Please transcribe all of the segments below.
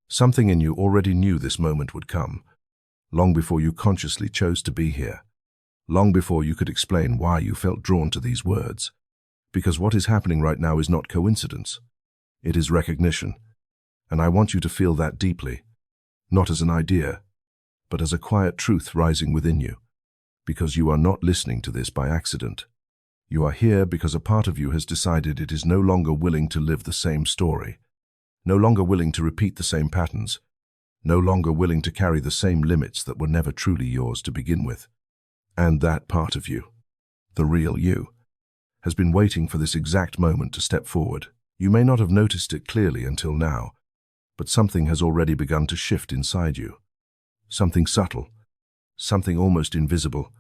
Something in you already knew this moment would come, long before you consciously chose to be here, long before you could explain why you felt drawn to these words. Because what is happening right now is not coincidence. It is recognition. And I want you to feel that deeply, not as an idea, but as a quiet truth rising within you. Because you are not listening to this by accident. You are here because a part of you has decided it is no longer willing to live the same story, no longer willing to repeat the same patterns, no longer willing to carry the same limits that were never truly yours to begin with. And that part of you, the real you, has been waiting for this exact moment to step forward. You may not have noticed it clearly until now, but something has already begun to shift inside you. Something subtle, something almost invisible,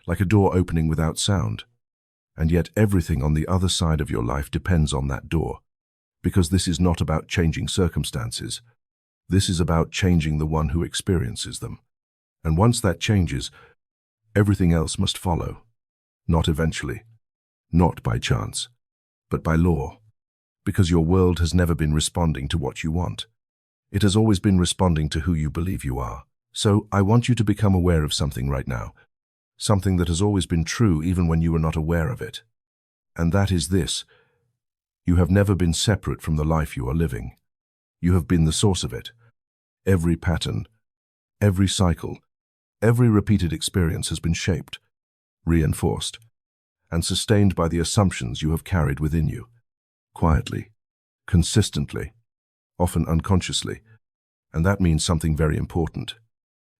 like a door opening without sound. And yet everything on the other side of your life depends on that door. Because this is not about changing circumstances. This is about changing the one who experiences them. And once that changes, everything else must follow. Not eventually, not by chance, but by law. Because your world has never been responding to what you want. It has always been responding to who you believe you are. So I want you to become aware of something right now. Something that has always been true even when you were not aware of it. And that is this. You have never been separate from the life you are living. You have been the source of it. Every pattern, every cycle, every repeated experience has been shaped, reinforced, and sustained by the assumptions you have carried within you. Quietly, consistently, often unconsciously. And that means something very important.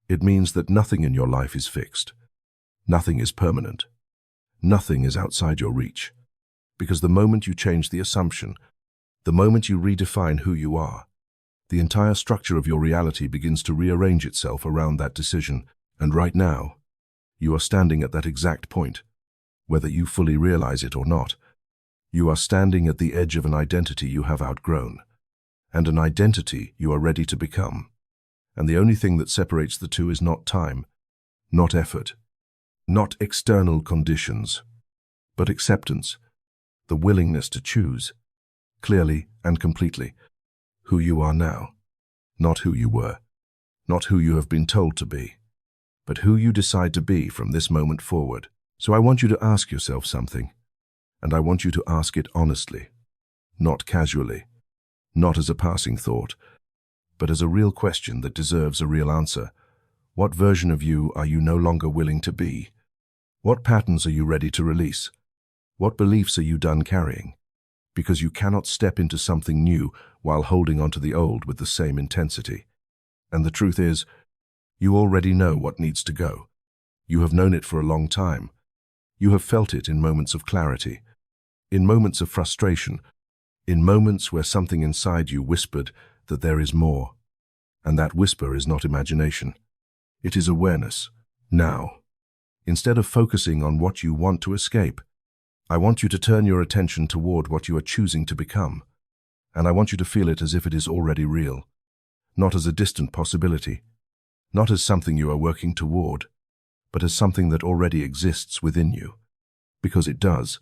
It means that nothing in your life is fixed. Nothing is permanent. Nothing is outside your reach. Because the moment you change the assumption, the moment you redefine who you are, the entire structure of your reality begins to rearrange itself around that decision. And right now, you are standing at that exact point, whether you fully realize it or not. You are standing at the edge of an identity you have outgrown, and an identity you are ready to become. And the only thing that separates the two is not time, not effort, not external conditions, but acceptance, the willingness to choose, clearly and completely, who you are now, not who you were, not who you have been told to be, but who you decide to be from this moment forward. So I want you to ask yourself something, and I want you to ask it honestly, not casually, not as a passing thought, but as a real question that deserves a real answer. What version of you are you no longer willing to be? What patterns are you ready to release? What beliefs are you done carrying? Because you cannot step into something new while holding onto the old with the same intensity. And the truth is, you already know what needs to go. You have known it for a long time. You have felt it in moments of clarity, in moments of frustration, in moments where something inside you whispered that there is more. And that whisper is not imagination. It is awareness. Now, instead of focusing on what you want to escape, I want you to turn your attention toward what you are choosing to become. And I want you to feel it as if it is already real, not as a distant possibility, not as something you are working toward, but as something that already exists within you. Because it does.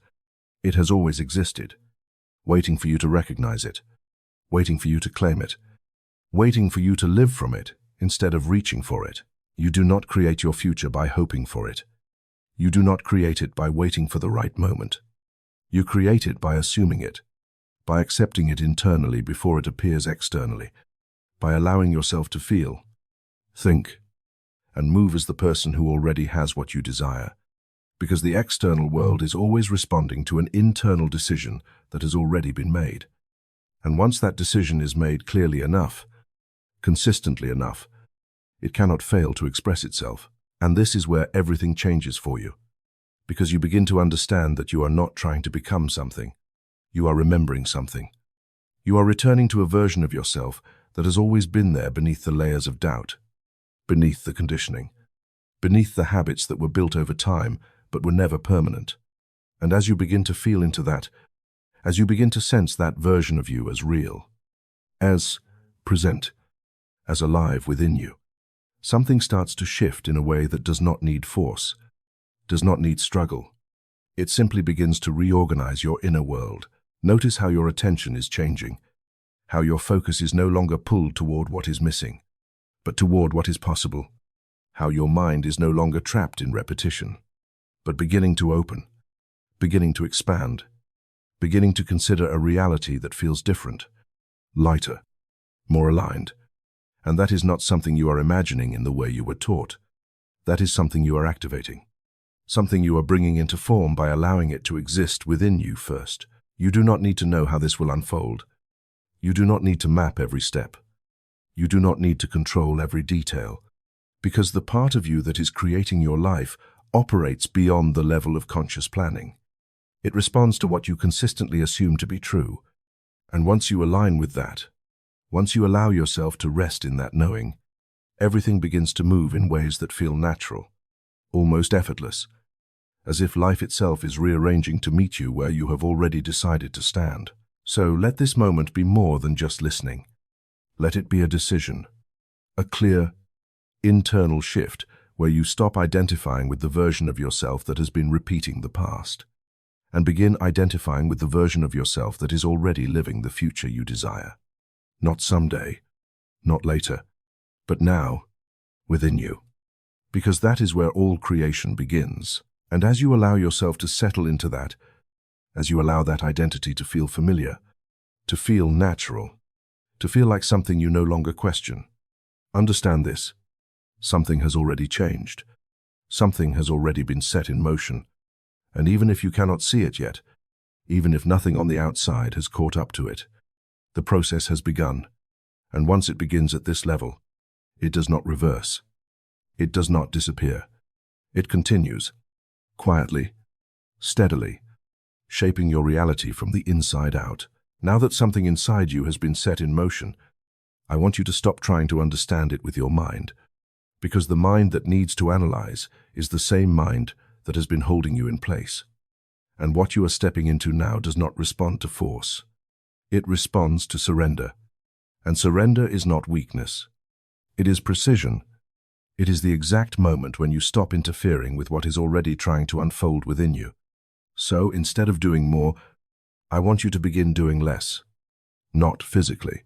It has always existed, waiting for you to recognize it, waiting for you to claim it, waiting for you to live from it instead of reaching for it. You do not create your future by hoping for it. You do not create it by waiting for the right moment. You create it by assuming it, by accepting it internally before it appears externally, by allowing yourself to feel, think, and move as the person who already has what you desire. Because the external world is always responding to an internal decision that has already been made. And once that decision is made clearly enough, consistently enough, it cannot fail to express itself. And this is where everything changes for you. Because you begin to understand that you are not trying to become something. You are remembering something. You are returning to a version of yourself that has always been there beneath the layers of doubt, beneath the conditioning, beneath the habits that were built over time but were never permanent. And as you begin to feel into that, as you begin to sense that version of you as real, as present, as alive within you, something starts to shift in a way that does not need force, does not need struggle. It simply begins to reorganize your inner world. Notice how your attention is changing. how your focus is no longer pulled toward what is missing, but toward what is possible, how your mind is no longer trapped in repetition, but beginning to open, beginning to expand, beginning to consider a reality that feels different, lighter, more aligned. And that is not something you are imagining in the way you were taught. That is something you are activating, something you are bringing into form by allowing it to exist within you first. You do not need to know how this will unfold. You do not need to map every step. You do not need to control every detail, because the part of you that is creating your life operates beyond the level of conscious planning. It responds to what you consistently assume to be true. And once you align with that, once you allow yourself to rest in that knowing, everything begins to move in ways that feel natural, almost effortless, as if life itself is rearranging to meet you where you have already decided to stand. So let this moment be more than just listening. Let it be a decision, a clear, internal shift where you stop identifying with the version of yourself that has been repeating the past, and begin identifying with the version of yourself that is already living the future you desire. Not someday, not later, but now, within you. Because that is where all creation begins. And as you allow yourself to settle into that, as you allow that identity to feel familiar, to feel natural, to feel like something you no longer question, understand this: something has already changed. Something has already been set in motion. And even if you cannot see it yet, even if nothing on the outside has caught up to it, the process has begun. And once it begins at this level, it does not reverse. It does not disappear. It continues, quietly, steadily, shaping your reality from the inside out. Now that something inside you has been set in motion, I want you to stop trying to understand it with your mind, because the mind that needs to analyze is the same mind that has been holding you in place. And what you are stepping into now does not respond to force. It responds to surrender. And surrender is not weakness. It is precision. It is the exact moment when you stop interfering with what is already trying to unfold within you. So, instead of doing more, I want you to begin doing less. Not physically,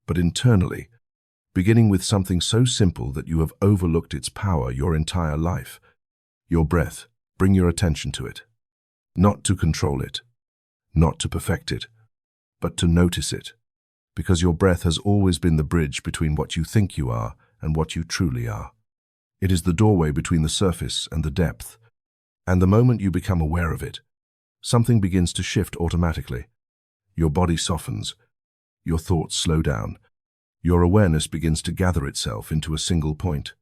but internally, beginning with something so simple that you have overlooked its power your entire life. Your breath. Bring your attention to it. Not to control it, not to perfect it, but to notice it, because your breath has always been the bridge between what you think you are and what you truly are. It is the doorway between the surface and the depth, and the moment you become aware of it, something begins to shift automatically. Your body softens, your thoughts slow down, your awareness begins to gather itself into a single point,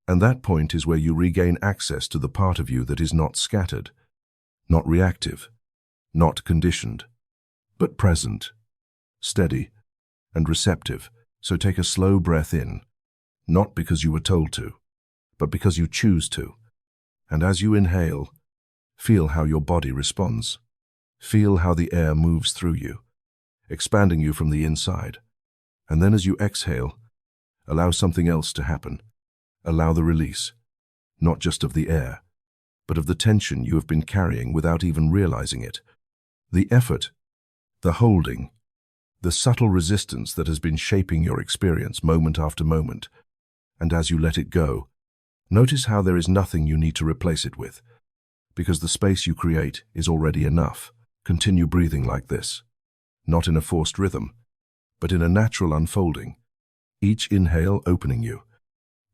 and that point is where you regain access to the part of you that is not scattered, not reactive, not conditioned, but present, steady, and receptive. So take a slow breath in, not because you were told to, but because you choose to. And as you inhale, feel how your body responds. Feel how the air moves through you, expanding you from the inside. And then as you exhale, allow something else to happen. Allow the release, not just of the air, but of the tension you have been carrying without even realizing it. The effort, the holding, the subtle resistance that has been shaping your experience moment after moment. And as you let it go, notice how there is nothing you need to replace it with, because the space you create is already enough. Continue breathing like this, not in a forced rhythm, but in a natural unfolding, each inhale opening you,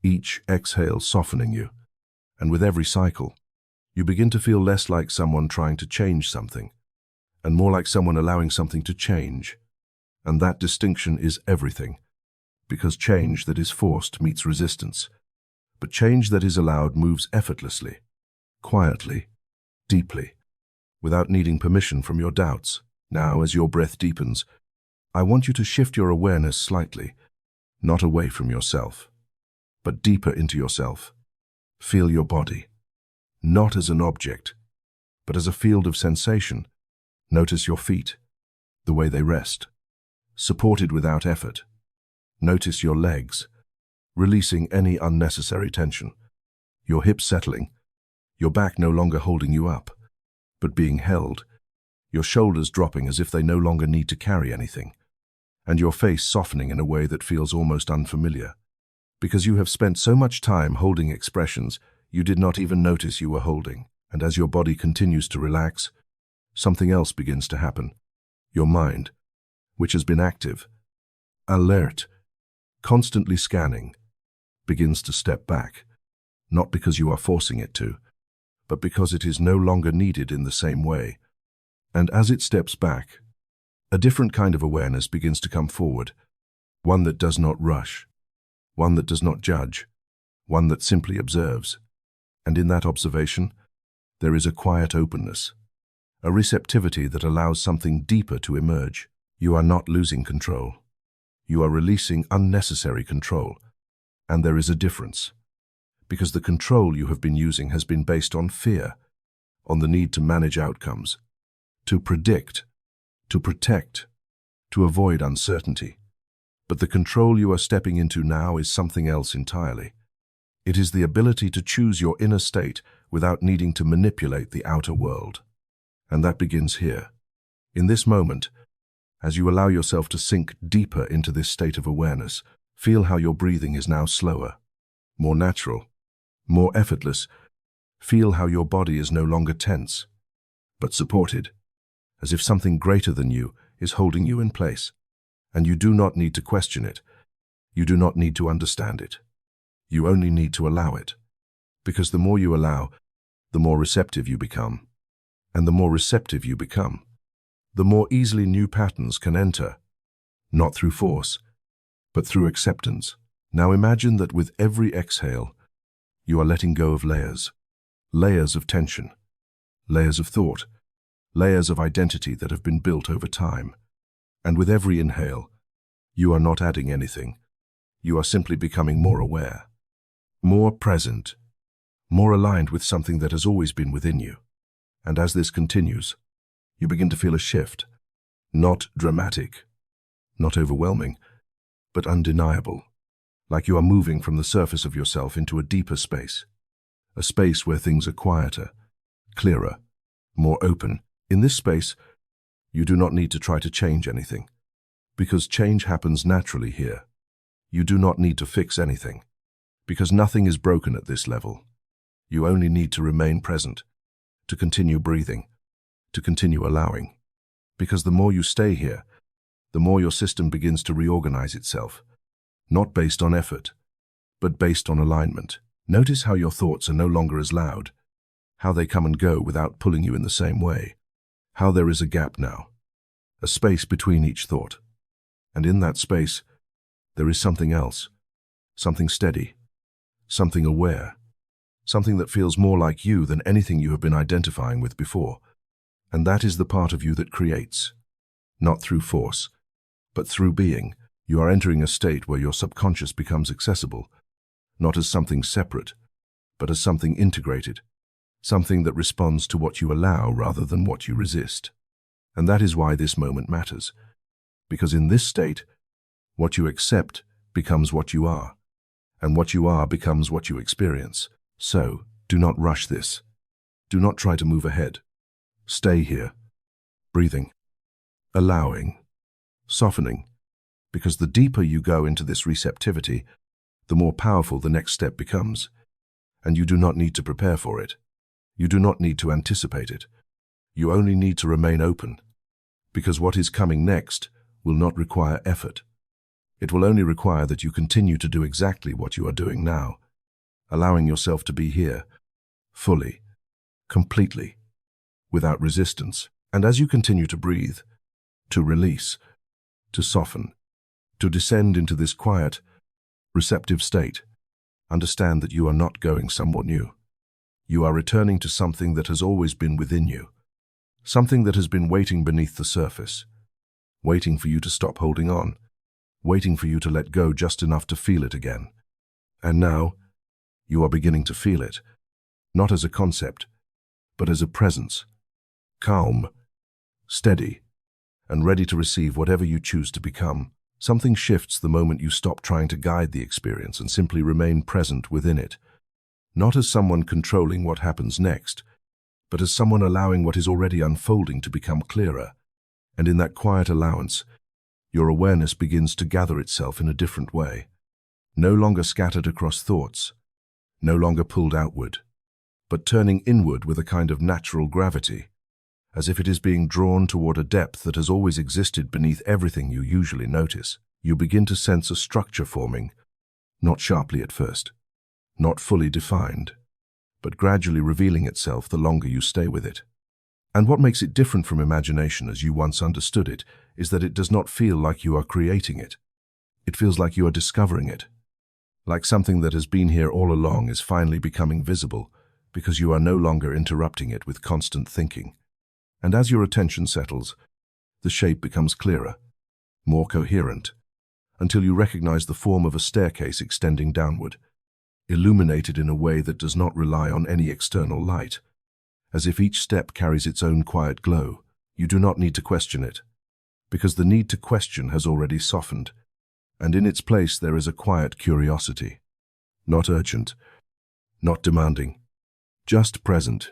each exhale softening you. And with every cycle, you begin to feel less like someone trying to change something, and more like someone allowing something to change. And that distinction is everything, because change that is forced meets resistance, but change that is allowed moves effortlessly, quietly, deeply, without needing permission from your doubts. Now, as your breath deepens, I want you to shift your awareness slightly, not away from yourself, but deeper into yourself. Feel your body, not as an object, but as a field of sensation. Notice your feet, the way they rest, supported without effort. Notice your legs, releasing any unnecessary tension. Your hips settling, your back no longer holding you up, but being held, your shoulders dropping as if they no longer need to carry anything. and your face softening in a way that feels almost unfamiliar. Because you have spent so much time holding expressions you did not even notice you were holding. And as your body continues to relax, something else begins to happen. Your mind, which has been active, alert, constantly scanning, begins to step back, not because you are forcing it to, but because it is no longer needed in the same way. And as it steps back, a different kind of awareness begins to come forward, one that does not rush, one that does not judge, one that simply observes. And in that observation, there is a quiet openness, a receptivity that allows something deeper to emerge. You are not losing control. You are releasing unnecessary control. And there is a difference, because the control you have been using has been based on fear, on the need to manage outcomes, to predict, to protect, to avoid uncertainty. But the control you are stepping into now is something else entirely. It is the ability to choose your inner state without needing to manipulate the outer world. And that begins here, in this moment. As you allow yourself to sink deeper into this state of awareness, feel how your breathing is now slower, more natural, more effortless. Feel how your body is no longer tense, but supported, as if something greater than you is holding you in place. And you do not need to question it. You do not need to understand it. You only need to allow it. Because the more you allow, the more receptive you become. And the more receptive you become, the more easily new patterns can enter, not through force, but through acceptance. Now imagine that with every exhale, you are letting go of layers of tension, layers of thought, layers of identity that have been built over time. And with every inhale, you are not adding anything. You are simply becoming more aware, more present, more aligned with something that has always been within you. And as this continues, you begin to feel a shift, not dramatic, not overwhelming, but undeniable, like you are moving from the surface of yourself into a deeper space, a space where things are quieter, clearer, more open. In this space, you do not need to try to change anything, because change happens naturally here. You do not need to fix anything, because nothing is broken at this level. You only need to remain present, to continue breathing, to continue allowing. Because the more you stay here, the more your system begins to reorganize itself, not based on effort, but based on alignment. Notice how your thoughts are no longer as loud, how they come and go without pulling you in the same way, how there is a gap now, a space between each thought. And in that space, there is something else, something steady, something aware, something that feels more like you than anything you have been identifying with before. And that is the part of you that creates, not through force, but through being. You are entering a state where your subconscious becomes accessible, not as something separate, but as something integrated, something that responds to what you allow rather than what you resist. And that is why this moment matters, because in this state, what you accept becomes what you are, and what you are becomes what you experience. So, do not rush this. Do not try to move ahead. Stay here, breathing, allowing, softening, because the deeper you go into this receptivity, the more powerful the next step becomes. And you do not need to prepare for it. You do not need to anticipate it. You only need to remain open, because what is coming next will not require effort. It will only require that you continue to do exactly what you are doing now, allowing yourself to be here, fully, completely, without resistance. And as you continue to breathe, to release, to soften, to descend into this quiet, receptive state, understand that you are not going somewhere new. You are returning to something that has always been within you, something that has been waiting beneath the surface, waiting for you to stop holding on, waiting for you to let go just enough to feel it again. And now, you are beginning to feel it, not as a concept, but as a presence, calm, steady, and ready to receive whatever you choose to become. Something shifts the moment you stop trying to guide the experience and simply remain present within it, not as someone controlling what happens next, but as someone allowing what is already unfolding to become clearer. And in that quiet allowance, Your awareness begins to gather itself in a different way, no longer scattered across thoughts, no longer pulled outward, but turning inward with a kind of natural gravity, as if it is being drawn toward a depth that has always existed beneath everything you usually notice. You begin to sense a structure forming, not sharply at first, not fully defined, but gradually revealing itself the longer you stay with it. And what makes it different from imagination as you once understood it is that it does not feel like you are creating it. It feels like you are discovering it, like something that has been here all along is finally becoming visible because you are no longer interrupting it with constant thinking. And as your attention settles, the shape becomes clearer, more coherent, until you recognize the form of a staircase extending downward, illuminated in a way that does not rely on any external light. As if each step carries its own quiet glow, you do not need to question it, because the need to question has already softened, and in its place there is a quiet curiosity, not urgent, not demanding, just present,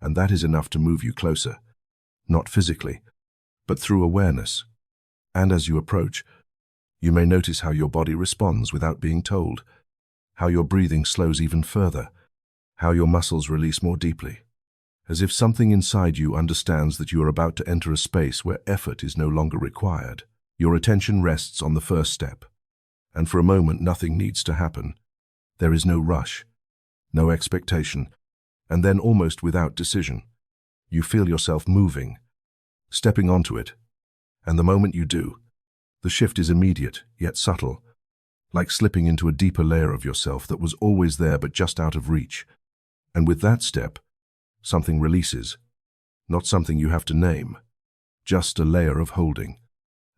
and that is enough to move you closer, not physically, but through awareness. And as you approach, you may notice how your body responds without being told, how your breathing slows even further, how your muscles release more deeply, as if something inside you understands that you are about to enter a space where effort is no longer required. Your attention rests on the first step, and for a moment nothing needs to happen. There is no rush, no expectation, and then almost without decision, you feel yourself moving, stepping onto it, and the moment you do, the shift is immediate, yet subtle, like slipping into a deeper layer of yourself that was always there but just out of reach. And with that step, something releases, not something you have to name, just a layer of holding,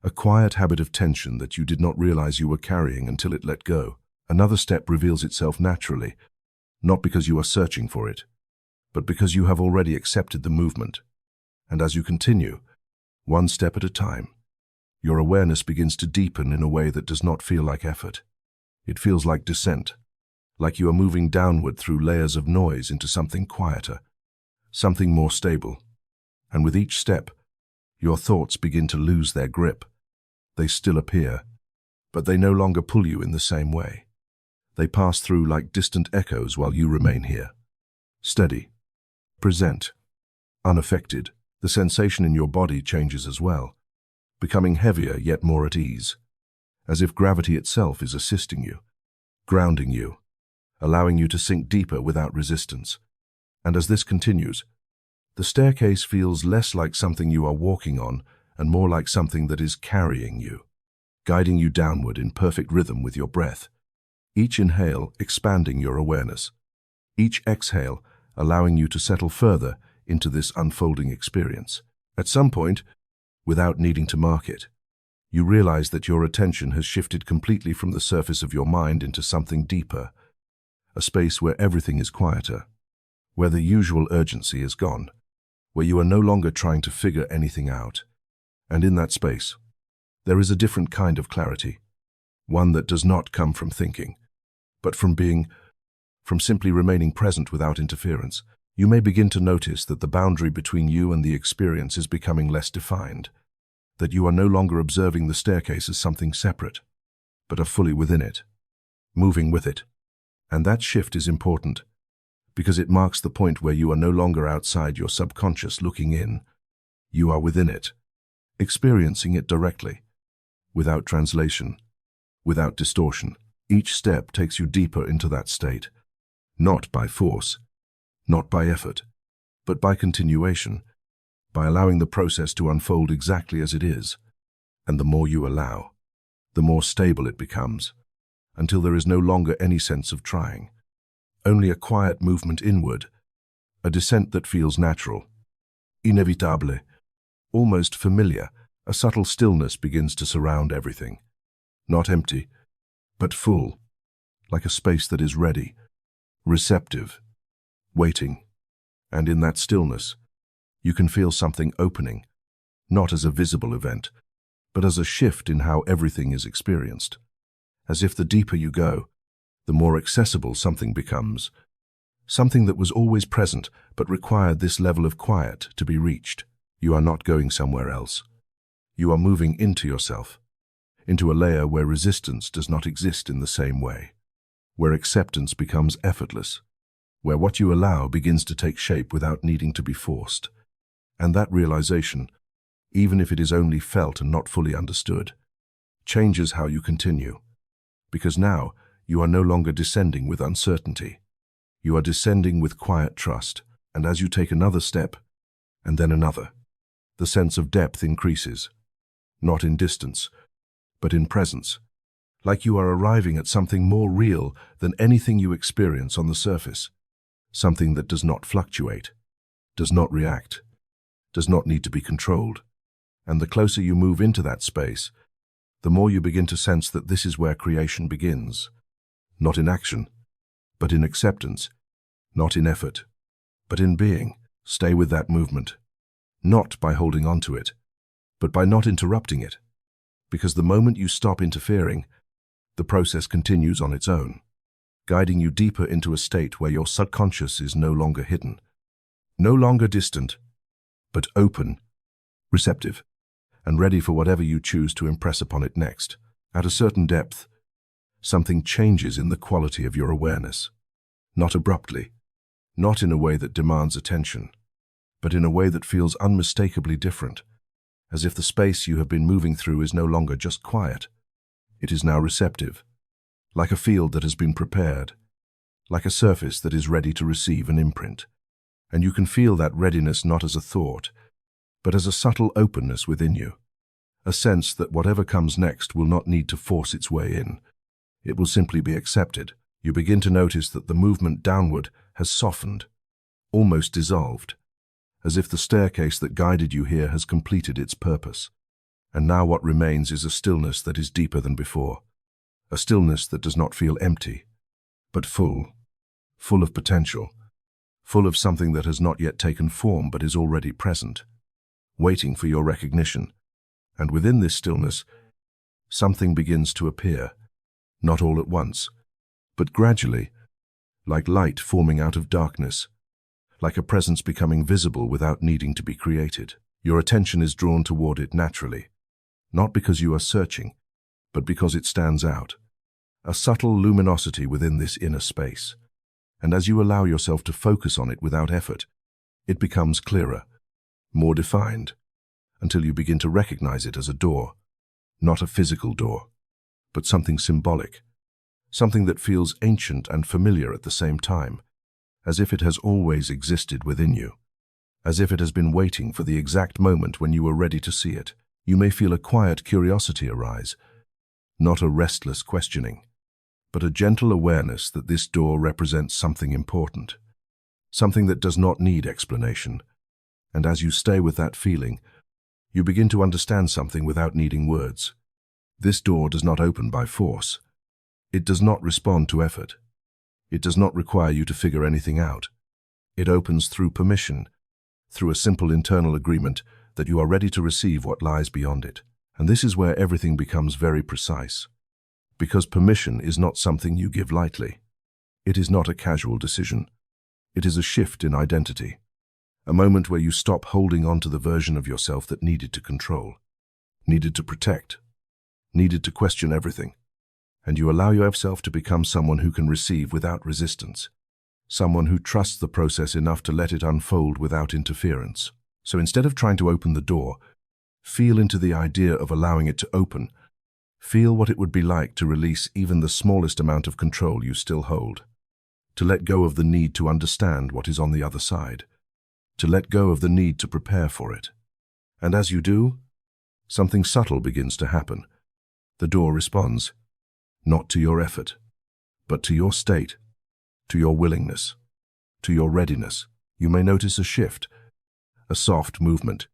a quiet habit of tension that you did not realize you were carrying until it let go. Another step reveals itself naturally, not because you are searching for it, but because you have already accepted the movement. And as you continue, one step at a time, your awareness begins to deepen in a way that does not feel like effort. It feels like descent, like you are moving downward through layers of noise into something quieter, something more stable. And with each step, your thoughts begin to lose their grip. They still appear, but they no longer pull you in the same way. They pass through like distant echoes while you remain here. Steady, present, unaffected. The sensation in your body changes as well, becoming heavier yet more at ease, as if gravity itself is assisting you, grounding you, allowing you to sink deeper without resistance. And as this continues, the staircase feels less like something you are walking on and more like something that is carrying you, guiding you downward in perfect rhythm with your breath. Each inhale expanding your awareness, each exhale allowing you to settle further into this unfolding experience. At some point, without needing to mark it, you realize that your attention has shifted completely from the surface of your mind into something deeper, a space where everything is quieter, where the usual urgency is gone, where you are no longer trying to figure anything out. And in that space, there is a different kind of clarity, one that does not come from thinking, but from simply remaining present without interference. You may begin to notice that the boundary between you and the experience is becoming less defined, that you are no longer observing the staircase as something separate, but are fully within it, moving with it. And that shift is important, because it marks the point where you are no longer outside your subconscious looking in. You are within it, experiencing it directly, without translation, without distortion. Each step takes you deeper into that state, not by force, not by effort, but by continuation, by allowing the process to unfold exactly as it is. And the more you allow, the more stable it becomes, until there is no longer any sense of trying, only a quiet movement inward, a descent that feels natural, inévitable, almost familiar. A subtle stillness begins to surround everything, not empty, but full, like a space that is ready, receptive, waiting. And in that stillness, you can feel something opening, not as a visible event, but as a shift in how everything is experienced. As if the deeper you go, the more accessible something becomes, something that was always present but required this level of quiet to be reached. You are not going somewhere else. You are moving into yourself, into a layer where resistance does not exist in the same way, where acceptance becomes effortless, where what you allow begins to take shape without needing to be forced. And that realization, even if it is only felt and not fully understood, changes how you continue. Because now, you are no longer descending with uncertainty. You are descending with quiet trust, and as you take another step, and then another, the sense of depth increases, not in distance, but in presence, like you are arriving at something more real than anything you experience on the surface, something that does not fluctuate, does not react, does not need to be controlled. And the closer you move into that space, the more you begin to sense that this is where creation begins, not in action, but in acceptance, not in effort, but in being. Stay with that movement, not by holding on to it, but by not interrupting it, because the moment you stop interfering, the process continues on its own, guiding you deeper into a state where your subconscious is no longer hidden, no longer distant, but open, receptive, and ready for whatever you choose to impress upon it next. At a certain depth, something changes in the quality of your awareness, not abruptly, not in a way that demands attention, but in a way that feels unmistakably different, as if the space you have been moving through is no longer just quiet. It is now receptive, like a field that has been prepared, like a surface that is ready to receive an imprint. And you can feel that readiness not as a thought, but as a subtle openness within you, a sense that whatever comes next will not need to force its way in. It will simply be accepted. You begin to notice that the movement downward has softened, almost dissolved, as if the staircase that guided you here has completed its purpose. And now what remains is a stillness that is deeper than before, a stillness that does not feel empty, but full of potential, full of something that has not yet taken form but is already present, waiting for your recognition. And within this stillness, something begins to appear, not all at once, but gradually, like light forming out of darkness, like a presence becoming visible without needing to be created. Your attention is drawn toward it naturally, not because you are searching, but because it stands out, a subtle luminosity within this inner space. And as you allow yourself to focus on it without effort, it becomes clearer, more defined, until you begin to recognize it as a door, not a physical door, but something symbolic, something that feels ancient and familiar at the same time, as if it has always existed within you, as if it has been waiting for the exact moment when you were ready to see it. You may feel a quiet curiosity arise, not a restless questioning, but a gentle awareness that this door represents something important, something that does not need explanation. And as you stay with that feeling, you begin to understand something without needing words. This door does not open by force. It does not respond to effort. It does not require you to figure anything out. It opens through permission, through a simple internal agreement that you are ready to receive what lies beyond it. And this is where everything becomes very precise. Because permission is not something you give lightly. It is not a casual decision. It is a shift in identity. A moment where you stop holding on to the version of yourself that needed to control, needed to protect, needed to question everything. And you allow yourself to become someone who can receive without resistance, someone who trusts the process enough to let it unfold without interference. So instead of trying to open the door, feel into the idea of allowing it to open. Feel what it would be like to release even the smallest amount of control you still hold, to let go of the need to understand what is on the other side, to let go of the need to prepare for it. And as you do, something subtle begins to happen. The door responds, not to your effort, but to your state, to your willingness, to your readiness. You may notice a shift, a soft movement,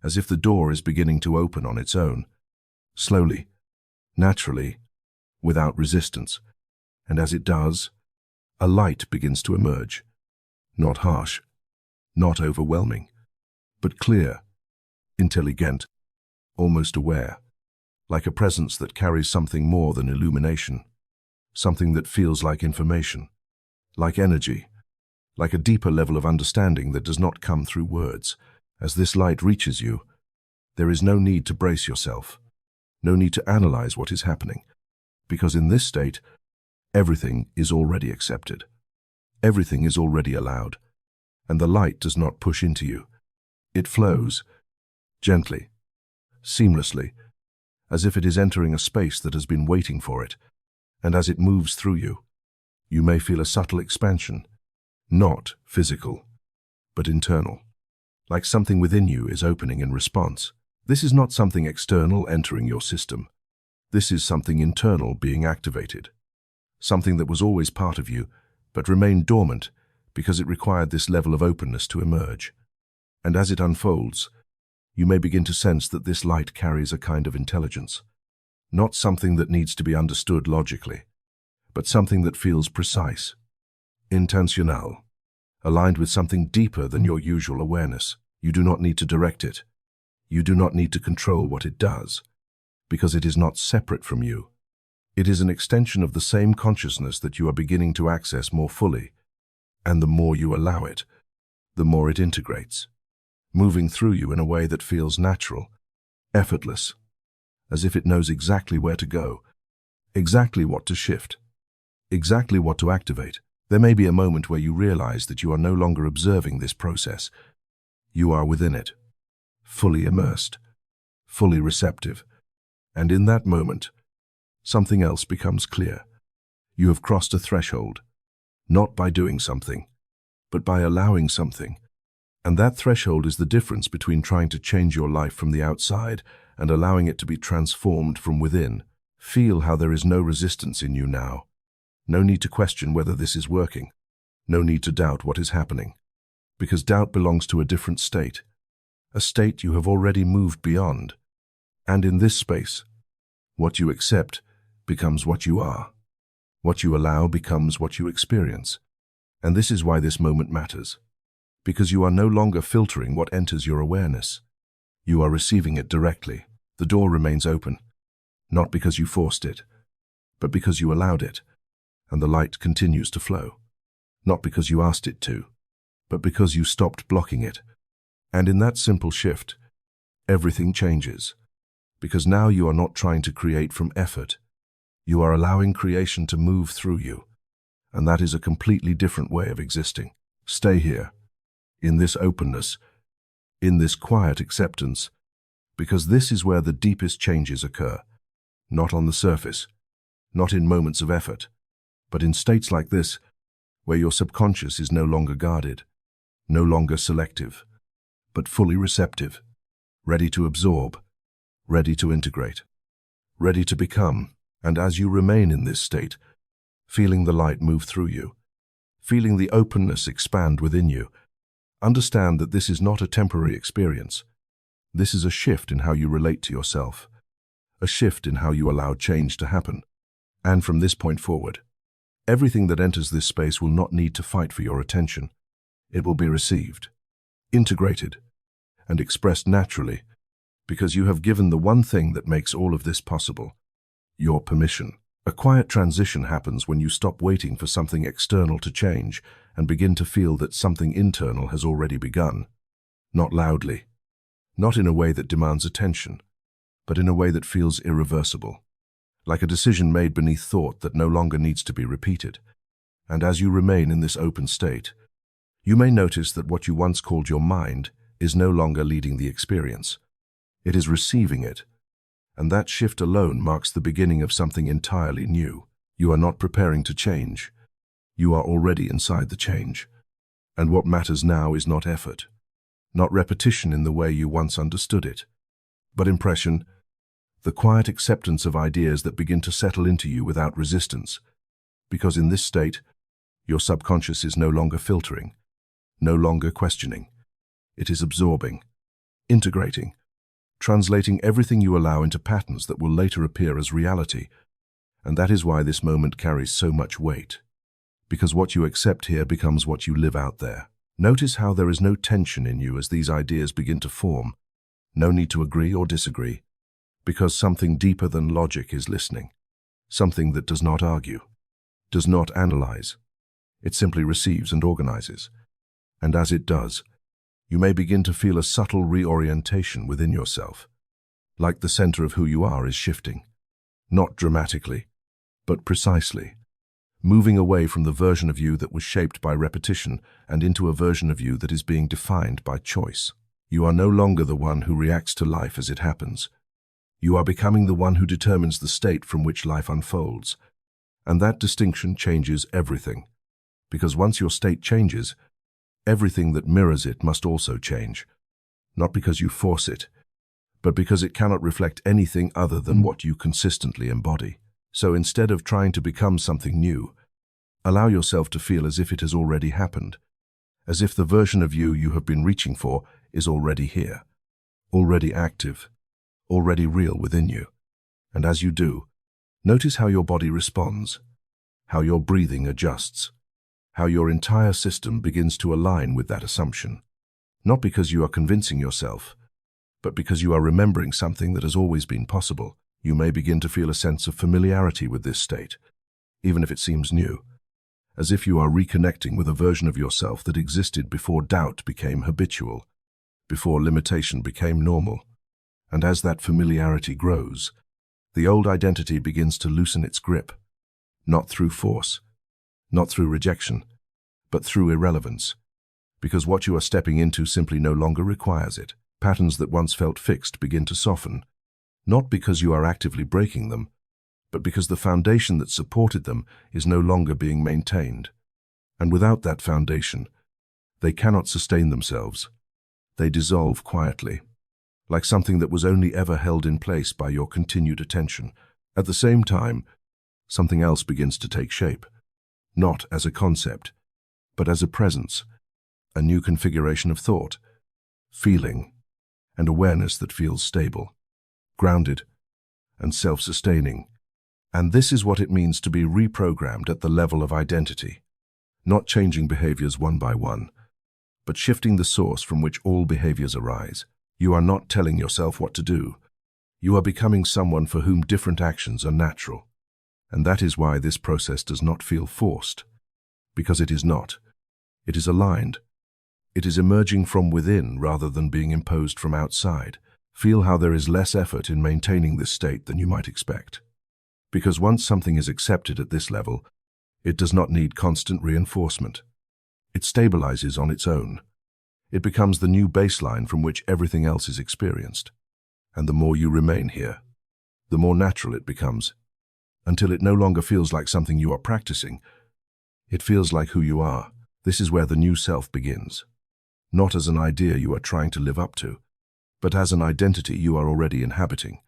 as if the door is beginning to open on its own, slowly, naturally, without resistance. And as it does, a light begins to emerge, not harsh, not overwhelming, but clear, intelligent, almost aware, like a presence that carries something more than illumination, something that feels like information, like energy, like a deeper level of understanding that does not come through words. As this light reaches you, There is no need to brace yourself, no need to analyze what is happening, because in this state, everything is already accepted. Everything is already allowed, and the light does not push into you. It flows, gently, seamlessly, as if it is entering a space that has been waiting for it, and as it moves through you, you may feel a subtle expansion, not physical, but internal, like something within you is opening in response. This is not something external entering your system. This is something internal being activated, something that was always part of you, but remained dormant because it required this level of openness to emerge. And as it unfolds, you may begin to sense that this light carries a kind of intelligence, not something that needs to be understood logically, but something that feels precise, intentional, aligned with something deeper than your usual awareness. You do not need to direct it. You do not need to control what it does, because it is not separate from you. It is an extension of the same consciousness that you are beginning to access more fully, and the more you allow it, the more it integrates, moving through you in a way that feels natural, effortless, as if it knows exactly where to go, exactly what to shift, exactly what to activate. There may be a moment where you realize that you are no longer observing this process. You are within it, fully immersed, fully receptive, and in that moment, something else becomes clear. You have crossed a threshold, not by doing something, but by allowing something. And that threshold is the difference between trying to change your life from the outside and allowing it to be transformed from within. Feel how there is no resistance in you now. No need to question whether this is working. No need to doubt what is happening. Because doubt belongs to a different state, a state you have already moved beyond. And in this space, what you accept becomes what you are. What you allow becomes what you experience. And this is why this moment matters. Because you are no longer filtering what enters your awareness. You are receiving it directly. The door remains open, not because you forced it, but because you allowed it, and the light continues to flow. Not because you asked it to, but because you stopped blocking it. And in that simple shift, everything changes. Because now you are not trying to create from effort. You are allowing creation to move through you. And that is a completely different way of existing. Stay here, in this openness, in this quiet acceptance, because this is where the deepest changes occur. Not on the surface, not in moments of effort, but in states like this, where your subconscious is no longer guarded, no longer selective, but fully receptive, ready to absorb, ready to integrate, ready to become. And as you remain in this state, feeling the light move through you, feeling the openness expand within you, understand that this is not a temporary experience. This is a shift in how you relate to yourself, a shift in how you allow change to happen. And from this point forward, everything that enters this space will not need to fight for your attention. It will be received, integrated, and expressed naturally, because you have given the one thing that makes all of this possible: your permission. A quiet transition happens when you stop waiting for something external to change and begin to feel that something internal has already begun. Not loudly, not in a way that demands attention, but in a way that feels irreversible, like a decision made beneath thought that no longer needs to be repeated. And as you remain in this open state, you may notice that what you once called your mind is no longer leading the experience. It is receiving it. And that shift alone marks the beginning of something entirely new. You are not preparing to change. You are already inside the change. And what matters now is not effort, not repetition in the way you once understood it, but impression, the quiet acceptance of ideas that begin to settle into you without resistance. Because in this state, your subconscious is no longer filtering, no longer questioning. It is absorbing, integrating, translating everything you allow into patterns that will later appear as reality. And that is why this moment carries so much weight. Because what you accept here becomes what you live out there. Notice how there is no tension in you as these ideas begin to form. No need to agree or disagree, because something deeper than logic is listening. Something that does not argue, does not analyze. It simply receives and organizes. And as it does, You may begin to feel a subtle reorientation within yourself, like the center of who you are is shifting, not dramatically, but precisely, moving away from the version of you that was shaped by repetition and into a version of you that is being defined by choice. You are no longer the one who reacts to life as it happens. You are becoming the one who determines the state from which life unfolds. And that distinction changes everything, because once your state changes, everything that mirrors it must also change, not because you force it, but because it cannot reflect anything other than what you consistently embody. So instead of trying to become something new, allow yourself to feel as if it has already happened, as if the version of you have been reaching for is already here, already active, already real within you. And as you do, notice how your body responds, how your breathing adjusts, how your entire system begins to align with that assumption, not because you are convincing yourself, but because you are remembering something that has always been possible. You may begin to feel a sense of familiarity with this state, even if it seems new, as if you are reconnecting with a version of yourself that existed before doubt became habitual, before limitation became normal. And as that familiarity grows, the old identity begins to loosen its grip, not through force, not through rejection, but through irrelevance, because what you are stepping into simply no longer requires it. Patterns that once felt fixed begin to soften, not because you are actively breaking them, but because the foundation that supported them is no longer being maintained. And without that foundation, they cannot sustain themselves. They dissolve quietly, like something that was only ever held in place by your continued attention. At the same time, something else begins to take shape, not as a concept, but as a presence, a new configuration of thought, feeling, and awareness that feels stable, grounded, and self-sustaining. And this is what it means to be reprogrammed at the level of identity, not changing behaviors one by one, but shifting the source from which all behaviors arise. You are not telling yourself what to do. You are becoming someone for whom different actions are natural. And that is why this process does not feel forced, because it is not. It is aligned. It is emerging from within rather than being imposed from outside. Feel how there is less effort in maintaining this state than you might expect. Because once something is accepted at this level, it does not need constant reinforcement. It stabilizes on its own. It becomes the new baseline from which everything else is experienced. And the more you remain here, the more natural it becomes, until it no longer feels like something you are practicing. It feels like who you are. This is where the new self begins. Not as an idea you are trying to live up to, but as an identity you are already inhabiting.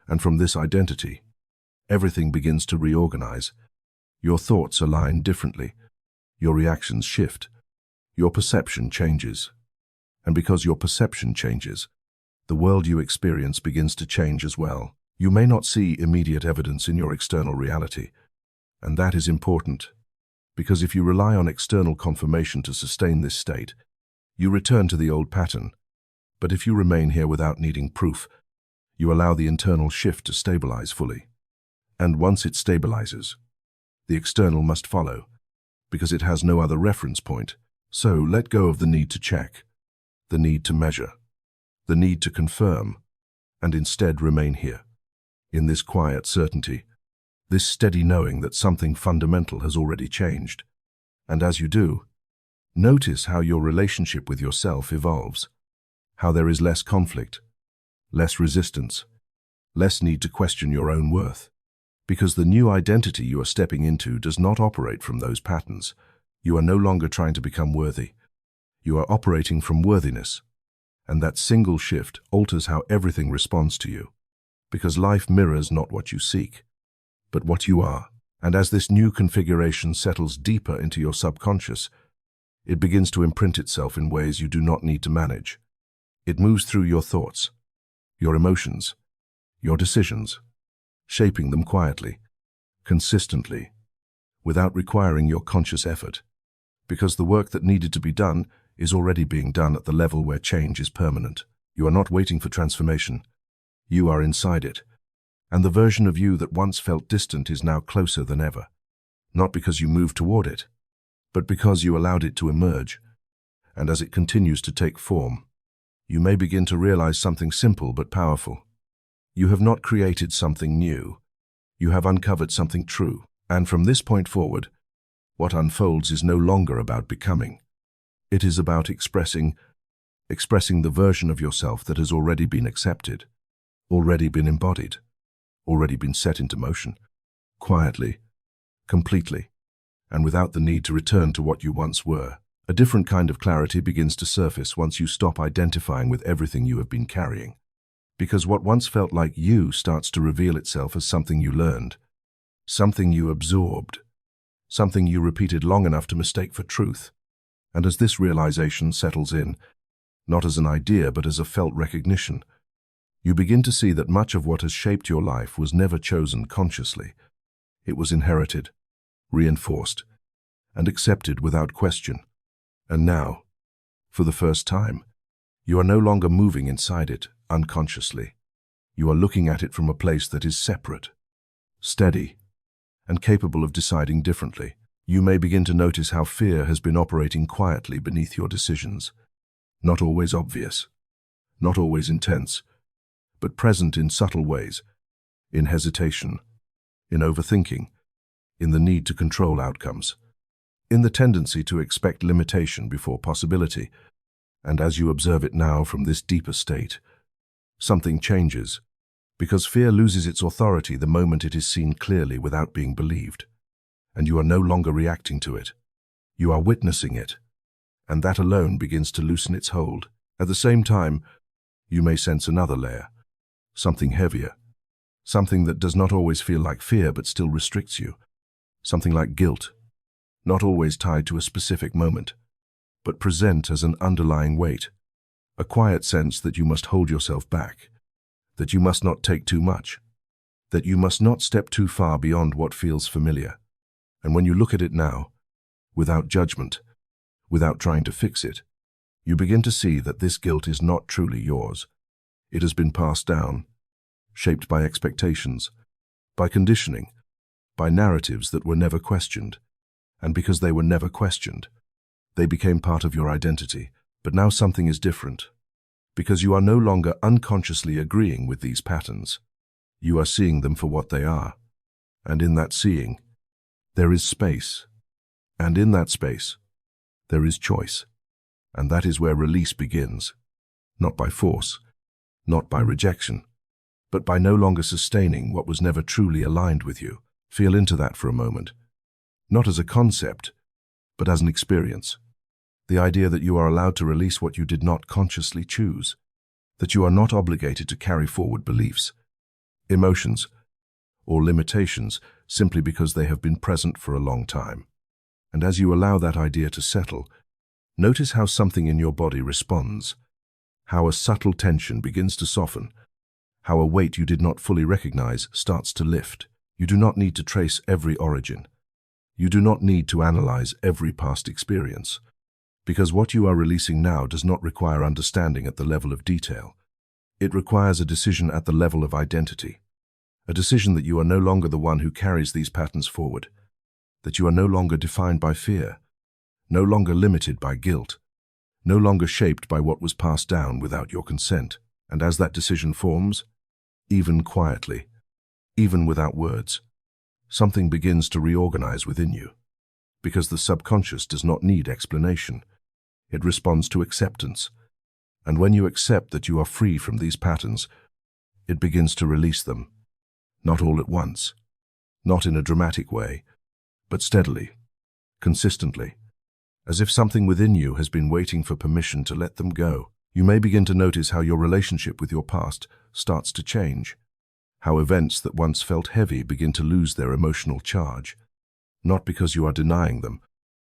And from this identity, everything begins to reorganize. Your thoughts align differently. Your reactions shift. Your perception changes. And because your perception changes, the world you experience begins to change as well. You may not see immediate evidence in your external reality, and that is important, because if you rely on external confirmation to sustain this state, you return to the old pattern. But if you remain here without needing proof, you allow the internal shift to stabilize fully. And once it stabilizes, the external must follow, because it has no other reference point. So let go of the need to check, the need to measure, the need to confirm, and instead remain here, in this quiet certainty, this steady knowing that something fundamental has already changed. And as you do, notice how your relationship with yourself evolves, how there is less conflict, less resistance, less need to question your own worth. Because the new identity you are stepping into does not operate from those patterns. You are no longer trying to become worthy. You are operating from worthiness. And that single shift alters how everything responds to you. Because life mirrors not what you seek, but what you are. And as this new configuration settles deeper into your subconscious, it begins to imprint itself in ways you do not need to manage. It moves through your thoughts, your emotions, your decisions, shaping them quietly, consistently, without requiring your conscious effort. Because the work that needed to be done is already being done at the level where change is permanent. You are not waiting for transformation. You are inside it. And the version of you that once felt distant is now closer than ever. Not because you moved toward it, but because you allowed it to emerge. And as it continues to take form, you may begin to realize something simple but powerful. You have not created something new. You have uncovered something true. And from this point forward, what unfolds is no longer about becoming. It is about expressing the version of yourself that has already been accepted, already been embodied, already been set into motion, quietly, completely, and without the need to return to what you once were. A different kind of clarity begins to surface once you stop identifying with everything you have been carrying. Because what once felt like you starts to reveal itself as something you learned, something you absorbed, something you repeated long enough to mistake for truth. And as this realization settles in, not as an idea but as a felt recognition, you begin to see that much of what has shaped your life was never chosen consciously. It was inherited, reinforced, and accepted without question. And now, for the first time, you are no longer moving inside it unconsciously. You are looking at it from a place that is separate, steady, and capable of deciding differently. You may begin to notice how fear has been operating quietly beneath your decisions, not always obvious, not always intense, but present in subtle ways, in hesitation, in overthinking, in the need to control outcomes, in the tendency to expect limitation before possibility. And as you observe it now from this deeper state, something changes, because fear loses its authority the moment it is seen clearly without being believed. And you are no longer reacting to it. You are witnessing it, and that alone begins to loosen its hold. At the same time, you may sense another layer, something heavier, something that does not always feel like fear but still restricts you, something like guilt, not always tied to a specific moment, but present as an underlying weight, a quiet sense that you must hold yourself back, that you must not take too much, that you must not step too far beyond what feels familiar. And when you look at it now, without judgment, without trying to fix it, you begin to see that this guilt is not truly yours. It has been passed down, shaped by expectations, by conditioning, by narratives that were never questioned. And because they were never questioned, they became part of your identity. But now something is different. Because you are no longer unconsciously agreeing with these patterns. You are seeing them for what they are. And in that seeing, there is space. And in that space, there is choice. And that is where release begins. Not by force, not by rejection, but by no longer sustaining what was never truly aligned with you. Feel into that for a moment. Not as a concept, but as an experience. The idea that you are allowed to release what you did not consciously choose, that you are not obligated to carry forward beliefs, emotions, or limitations simply because they have been present for a long time. And as you allow that idea to settle, notice how something in your body responds, how a subtle tension begins to soften, how a weight you did not fully recognize starts to lift. You do not need to trace every origin. You do not need to analyze every past experience, because what you are releasing now does not require understanding at the level of detail. It requires a decision at the level of identity, a decision that you are no longer the one who carries these patterns forward, that you are no longer defined by fear, no longer limited by guilt, no longer shaped by what was passed down without your consent. And as that decision forms, even quietly, even without words, something begins to reorganize within you, because the subconscious does not need explanation. It responds to acceptance. And when you accept that you are free from these patterns, it begins to release them, not all at once, not in a dramatic way, but steadily, consistently, as if something within you has been waiting for permission to let them go. You may begin to notice how your relationship with your past starts to change, how events that once felt heavy begin to lose their emotional charge, not because you are denying them,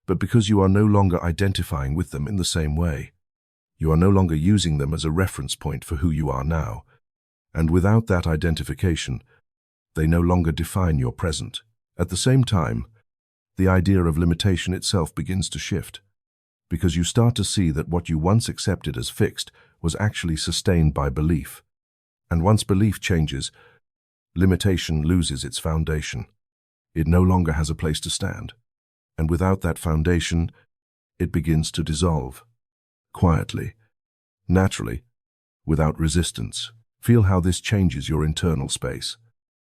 but because you are no longer identifying with them in the same way. You are no longer using them as a reference point for who you are now, and without that identification, they no longer define your present. At the same time, the idea of limitation itself begins to shift, because you start to see that what you once accepted as fixed was actually sustained by belief. And once belief changes, limitation loses its foundation. It no longer has a place to stand. And without that foundation, it begins to dissolve. quietly, naturally, without resistance. Feel how this changes your internal space,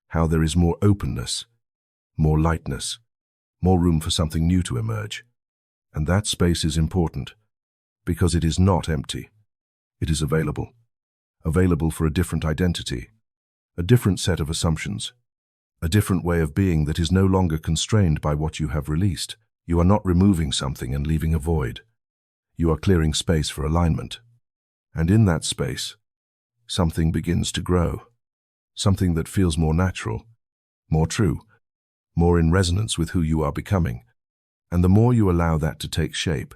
how there is more openness, more lightness, more room for something new to emerge. And that space is important because it is not empty. It is available. Available for a different identity, a different set of assumptions, a different way of being that is no longer constrained by what you have released. You are not removing something and leaving a void. You are clearing space for alignment. And in that space, something begins to grow. Something that feels more natural, more true, more in resonance with who you are becoming. And the more you allow that to take shape,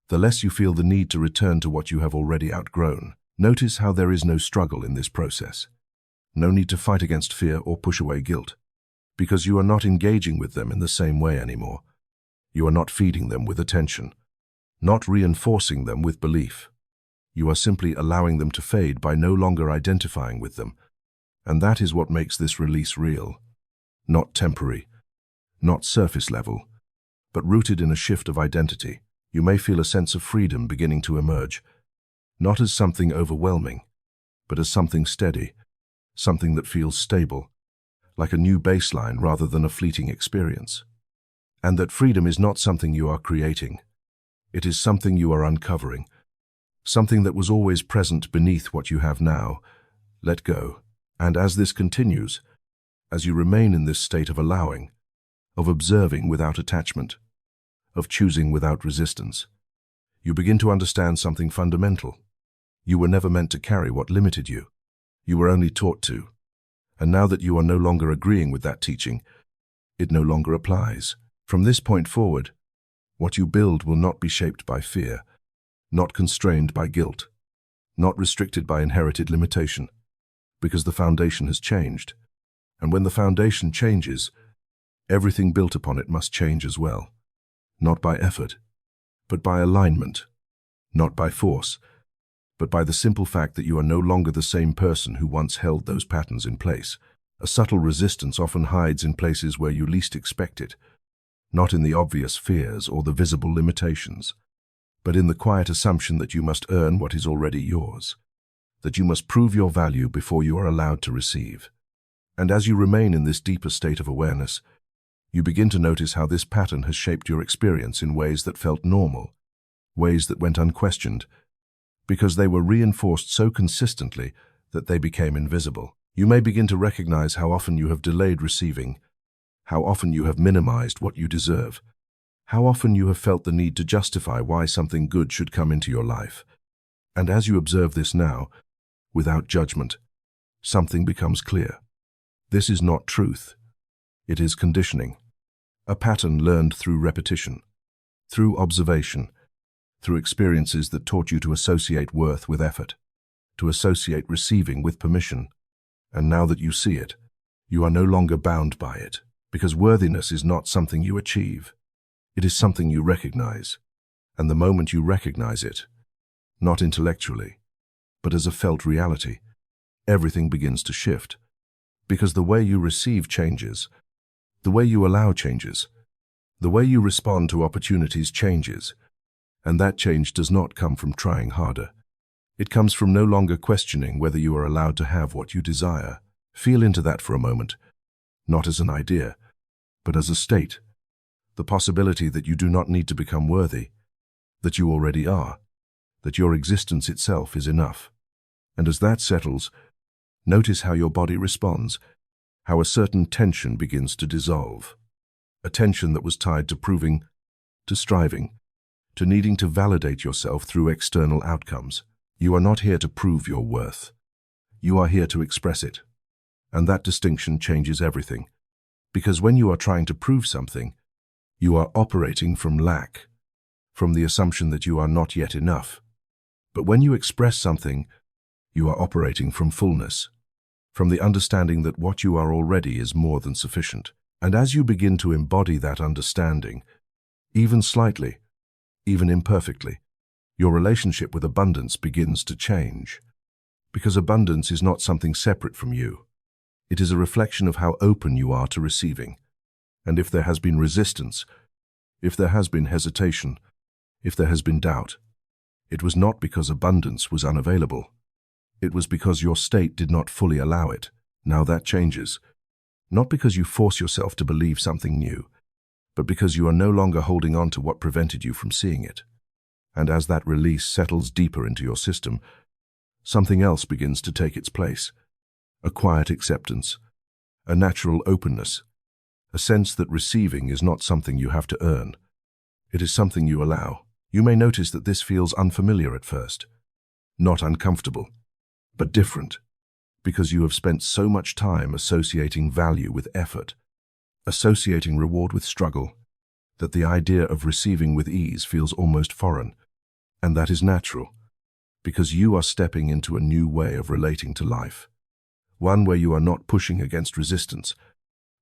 the less you feel the need to return to what you have already outgrown. Notice how there is no struggle in this process. No need to fight against fear or push away guilt, because you are not engaging with them in the same way anymore. You are not feeding them with attention, not reinforcing them with belief. You are simply allowing them to fade by no longer identifying with them. And that is what makes this release real. Not temporary, not surface level, but rooted in a shift of identity. You may feel a sense of freedom beginning to emerge, not as something overwhelming, but as something steady, something that feels stable, like a new baseline rather than a fleeting experience. And that freedom is not something you are creating. It is something you are uncovering, something that was always present beneath what you have now. Let go. And as this continues, as you remain in this state of allowing, of observing without attachment, of choosing without resistance, you begin to understand something fundamental. You were never meant to carry what limited you. You were only taught to. And now that you are no longer agreeing with that teaching, it no longer applies. From this point forward, what you build will not be shaped by fear, not constrained by guilt, not restricted by inherited limitation, because the foundation has changed. And when the foundation changes, everything built upon it must change as well. Not by effort, but by alignment. Not by force, but by the simple fact that you are no longer the same person who once held those patterns in place. A subtle resistance often hides in places where you least expect it, not in the obvious fears or the visible limitations, but in the quiet assumption that you must earn what is already yours, that you must prove your value before you are allowed to receive. And as you remain in this deeper state of awareness, you begin to notice how this pattern has shaped your experience in ways that felt normal, ways that went unquestioned, because they were reinforced so consistently that they became invisible. You may begin to recognize how often you have delayed receiving, how often you have minimized what you deserve, how often you have felt the need to justify why something good should come into your life. And as you observe this now, without judgment, something becomes clear. This is not truth. It is conditioning, a pattern learned through repetition, through observation, through experiences that taught you to associate worth with effort, to associate receiving with permission. And now that you see it, you are no longer bound by it, because worthiness is not something you achieve. It is something you recognize. And the moment you recognize it, not intellectually, but as a felt reality, everything begins to shift. Because the way you receive changes, the way you allow changes, the way you respond to opportunities changes. And that change does not come from trying harder. It comes from no longer questioning whether you are allowed to have what you desire. Feel into that for a moment, not as an idea, but as a state. The possibility that you do not need to become worthy, that you already are, that your existence itself is enough. And as that settles, notice how your body responds, how a certain tension begins to dissolve. A tension that was tied to proving, to striving, to needing to validate yourself through external outcomes. You are not here to prove your worth. You are here to express it. And that distinction changes everything. Because when you are trying to prove something, you are operating from lack, from the assumption that you are not yet enough. But when you express something, you are operating from fullness, from the understanding that what you are already is more than sufficient. And as you begin to embody that understanding, even slightly, even imperfectly, your relationship with abundance begins to change. Because abundance is not something separate from you. It is a reflection of how open you are to receiving. And if there has been resistance, if there has been hesitation, if there has been doubt, It was not because abundance was unavailable. It was because your state did not fully allow it. Now that changes. Not because you force yourself to believe something new, but because you are no longer holding on to what prevented you from seeing it. And as that release settles deeper into your system, something else begins to take its place. A quiet acceptance, a natural openness, a sense that receiving is not something you have to earn. It is something you allow. You may notice that this feels unfamiliar at first. Not uncomfortable, but different, because you have spent so much time associating value with effort, associating reward with struggle, that the idea of receiving with ease feels almost foreign. And that is natural, because you are stepping into a new way of relating to life. One where you are not pushing against resistance,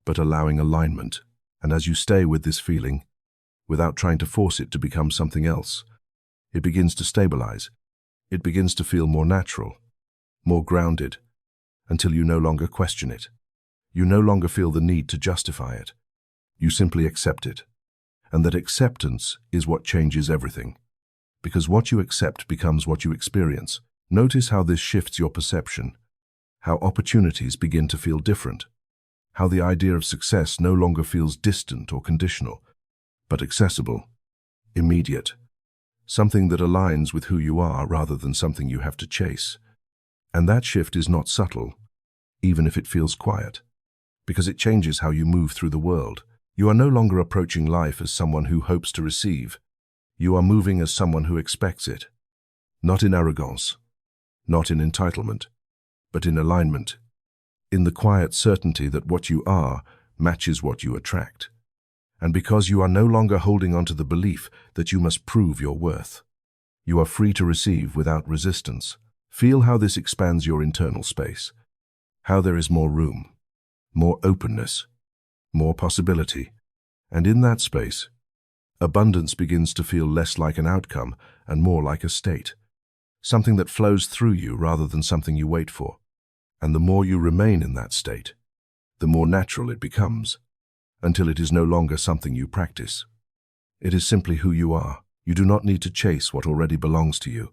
but allowing alignment. And as you stay with this feeling, without trying to force it to become something else, it begins to stabilize. It begins to feel more natural, more grounded, until you no longer question it. You no longer feel the need to justify it. You simply accept it. And that acceptance is what changes everything. Because what you accept becomes what you experience. Notice how this shifts your perception, how opportunities begin to feel different, how the idea of success no longer feels distant or conditional, but accessible, immediate, something that aligns with who you are rather than something you have to chase. And that shift is not subtle, even if it feels quiet, because it changes how you move through the world. You are no longer approaching life as someone who hopes to receive. You are moving as someone who expects it, not in arrogance, not in entitlement, but in alignment, in the quiet certainty that what you are matches what you attract. And because you are no longer holding on to the belief that you must prove your worth, you are free to receive without resistance. Feel how this expands your internal space, how there is more room, more openness, more possibility. And in that space, abundance begins to feel less like an outcome and more like a state, something that flows through you rather than something you wait for. And the more you remain in that state, the more natural it becomes, until it is no longer something you practice. It is simply who you are. You do not need to chase what already belongs to you.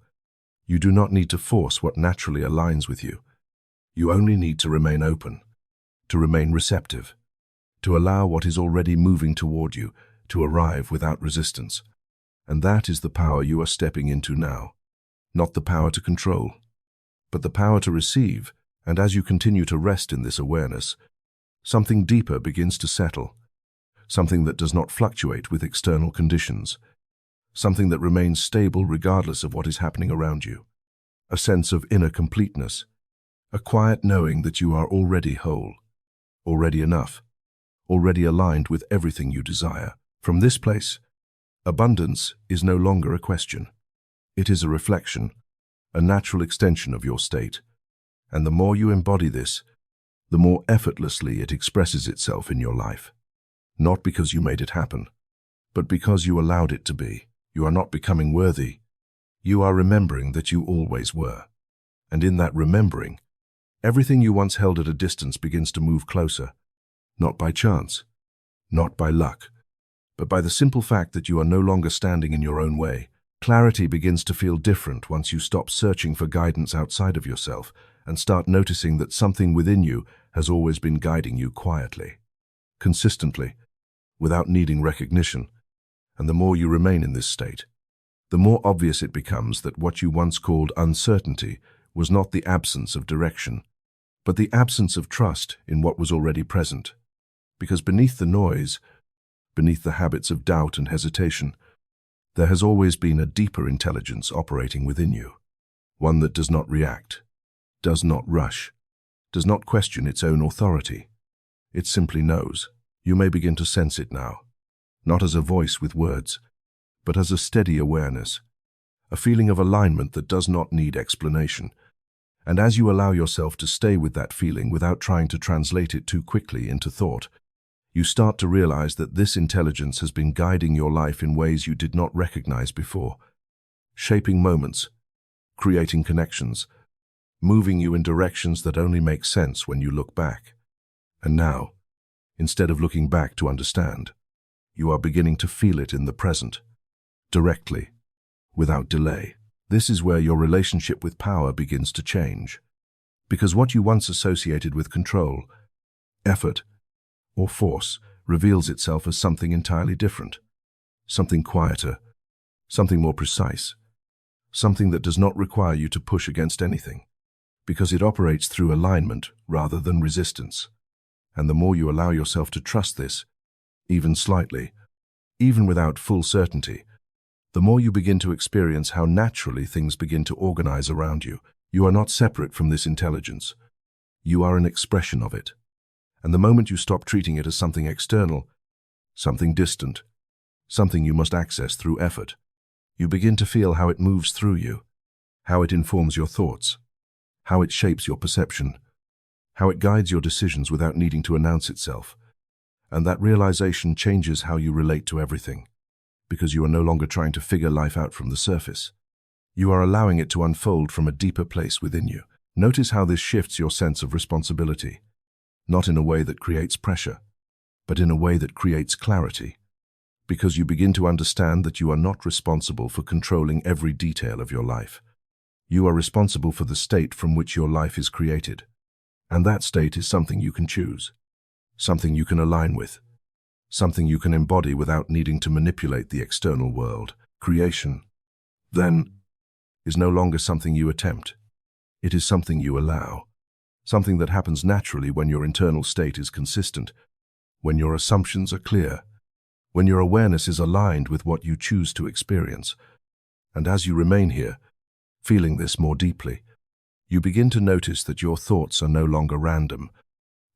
You do not need to force what naturally aligns with you. You only need to remain open, to remain receptive, to allow what is already moving toward you to arrive without resistance. And that is the power you are stepping into now. Not the power to control, but the power to receive. And as you continue to rest in this awareness, something deeper begins to settle, something that does not fluctuate with external conditions, something that remains stable regardless of what is happening around you. A sense of inner completeness, a quiet knowing that you are already whole, already enough, already aligned with everything you desire. From this place, abundance is no longer a question. It is a reflection, a natural extension of your state. And the more you embody this, the more effortlessly it expresses itself in your life. Not because you made it happen, but because you allowed it to be. You are not becoming worthy. You are remembering that you always were. And in that remembering, everything you once held at a distance begins to move closer, not by chance, not by luck, but by the simple fact that you are no longer standing in your own way. Clarity begins to feel different once you stop searching for guidance outside of yourself and start noticing that something within you has always been guiding you quietly, consistently, without needing recognition. And the more you remain in this state, the more obvious it becomes that what you once called uncertainty was not the absence of direction, but the absence of trust in what was already present. Because beneath the noise, beneath the habits of doubt and hesitation, there has always been a deeper intelligence operating within you, one that does not react, does not rush, does not question its own authority. It simply knows. You may begin to sense it now, not as a voice with words, but as a steady awareness, a feeling of alignment that does not need explanation. And as you allow yourself to stay with that feeling without trying to translate it too quickly into thought, you start to realize that this intelligence has been guiding your life in ways you did not recognize before, shaping moments, creating connections, moving you in directions that only make sense when you look back. And now, instead of looking back to understand, you are beginning to feel it in the present, directly, without delay. This is where your relationship with power begins to change. Because what you once associated with control, effort, or force reveals itself as something entirely different. Something quieter, something more precise, something that does not require you to push against anything, because it operates through alignment rather than resistance. And the more you allow yourself to trust this, even slightly, even without full certainty, the more you begin to experience how naturally things begin to organize around you. You are not separate from this intelligence. You are an expression of it. And the moment you stop treating it as something external, something distant, something you must access through effort, you begin to feel how it moves through you, how it informs your thoughts, how it shapes your perception, how it guides your decisions without needing to announce itself. And that realization changes how you relate to everything, because you are no longer trying to figure life out from the surface. You are allowing it to unfold from a deeper place within you. Notice how this shifts your sense of responsibility, not in a way that creates pressure, but in a way that creates clarity, because you begin to understand that you are not responsible for controlling every detail of your life. You are responsible for the state from which your life is created, and that state is something you can choose, something you can align with, something you can embody without needing to manipulate the external world. Creation, then, is no longer something you attempt. It is something you allow, something that happens naturally when your internal state is consistent, when your assumptions are clear, when your awareness is aligned with what you choose to experience. And as you remain here, feeling this more deeply, you begin to notice that your thoughts are no longer random.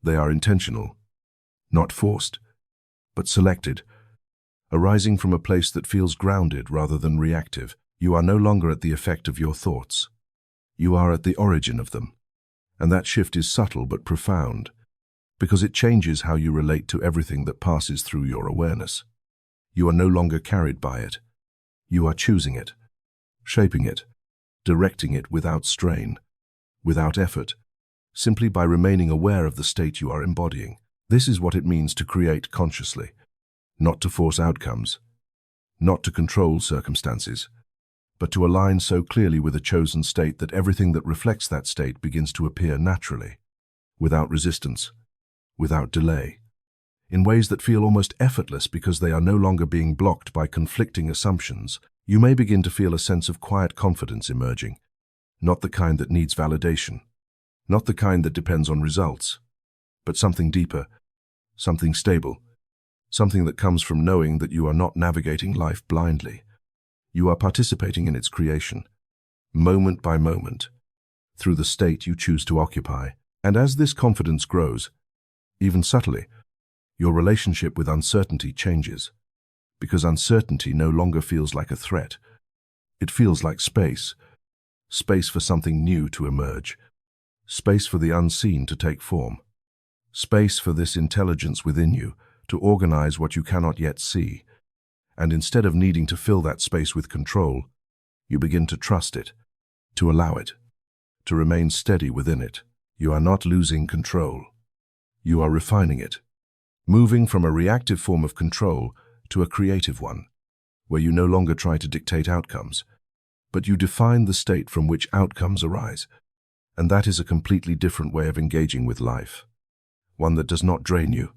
They are intentional, not forced, but selected, arising from a place that feels grounded rather than reactive. You are no longer at the effect of your thoughts. You are at the origin of them. And that shift is subtle but profound, because it changes how you relate to everything that passes through your awareness. You are no longer carried by it. You are choosing it, shaping it, directing it without strain, without effort, simply by remaining aware of the state you are embodying. This is what it means to create consciously, not to force outcomes, not to control circumstances, but to align so clearly with a chosen state that everything that reflects that state begins to appear naturally, without resistance, without delay, in ways that feel almost effortless because they are no longer being blocked by conflicting assumptions. You may begin to feel a sense of quiet confidence emerging, not the kind that needs validation, not the kind that depends on results, but something deeper, something stable, something that comes from knowing that you are not navigating life blindly. You are participating in its creation, moment by moment, through the state you choose to occupy. And as this confidence grows, even subtly, your relationship with uncertainty changes, because uncertainty no longer feels like a threat. It feels like space, space for something new to emerge, space for the unseen to take form, space for this intelligence within you to organize what you cannot yet see. And instead of needing to fill that space with control, you begin to trust it, to allow it, to remain steady within it. You are not losing control. You are refining it, moving from a reactive form of control to a creative one, where you no longer try to dictate outcomes, but you define the state from which outcomes arise. And that is a completely different way of engaging with life, one that does not drain you,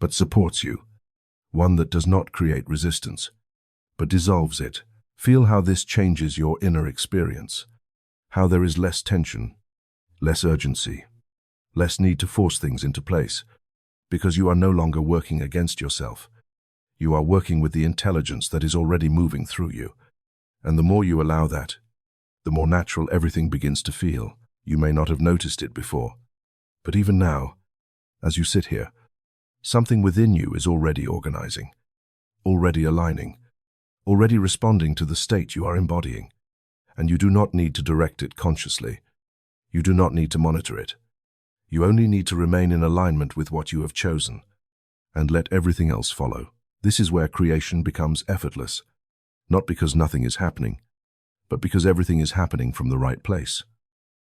but supports you. One that does not create resistance, but dissolves it. Feel how this changes your inner experience, how there is less tension, less urgency, less need to force things into place, because you are no longer working against yourself. You are working with the intelligence that is already moving through you. And the more you allow that, the more natural everything begins to feel. You may not have noticed it before, but even now, as you sit here, something within you is already organizing, already aligning, already responding to the state you are embodying. And you do not need to direct it consciously. You do not need to monitor it. You only need to remain in alignment with what you have chosen, and let everything else follow. This is where creation becomes effortless, not because nothing is happening, but because everything is happening from the right place,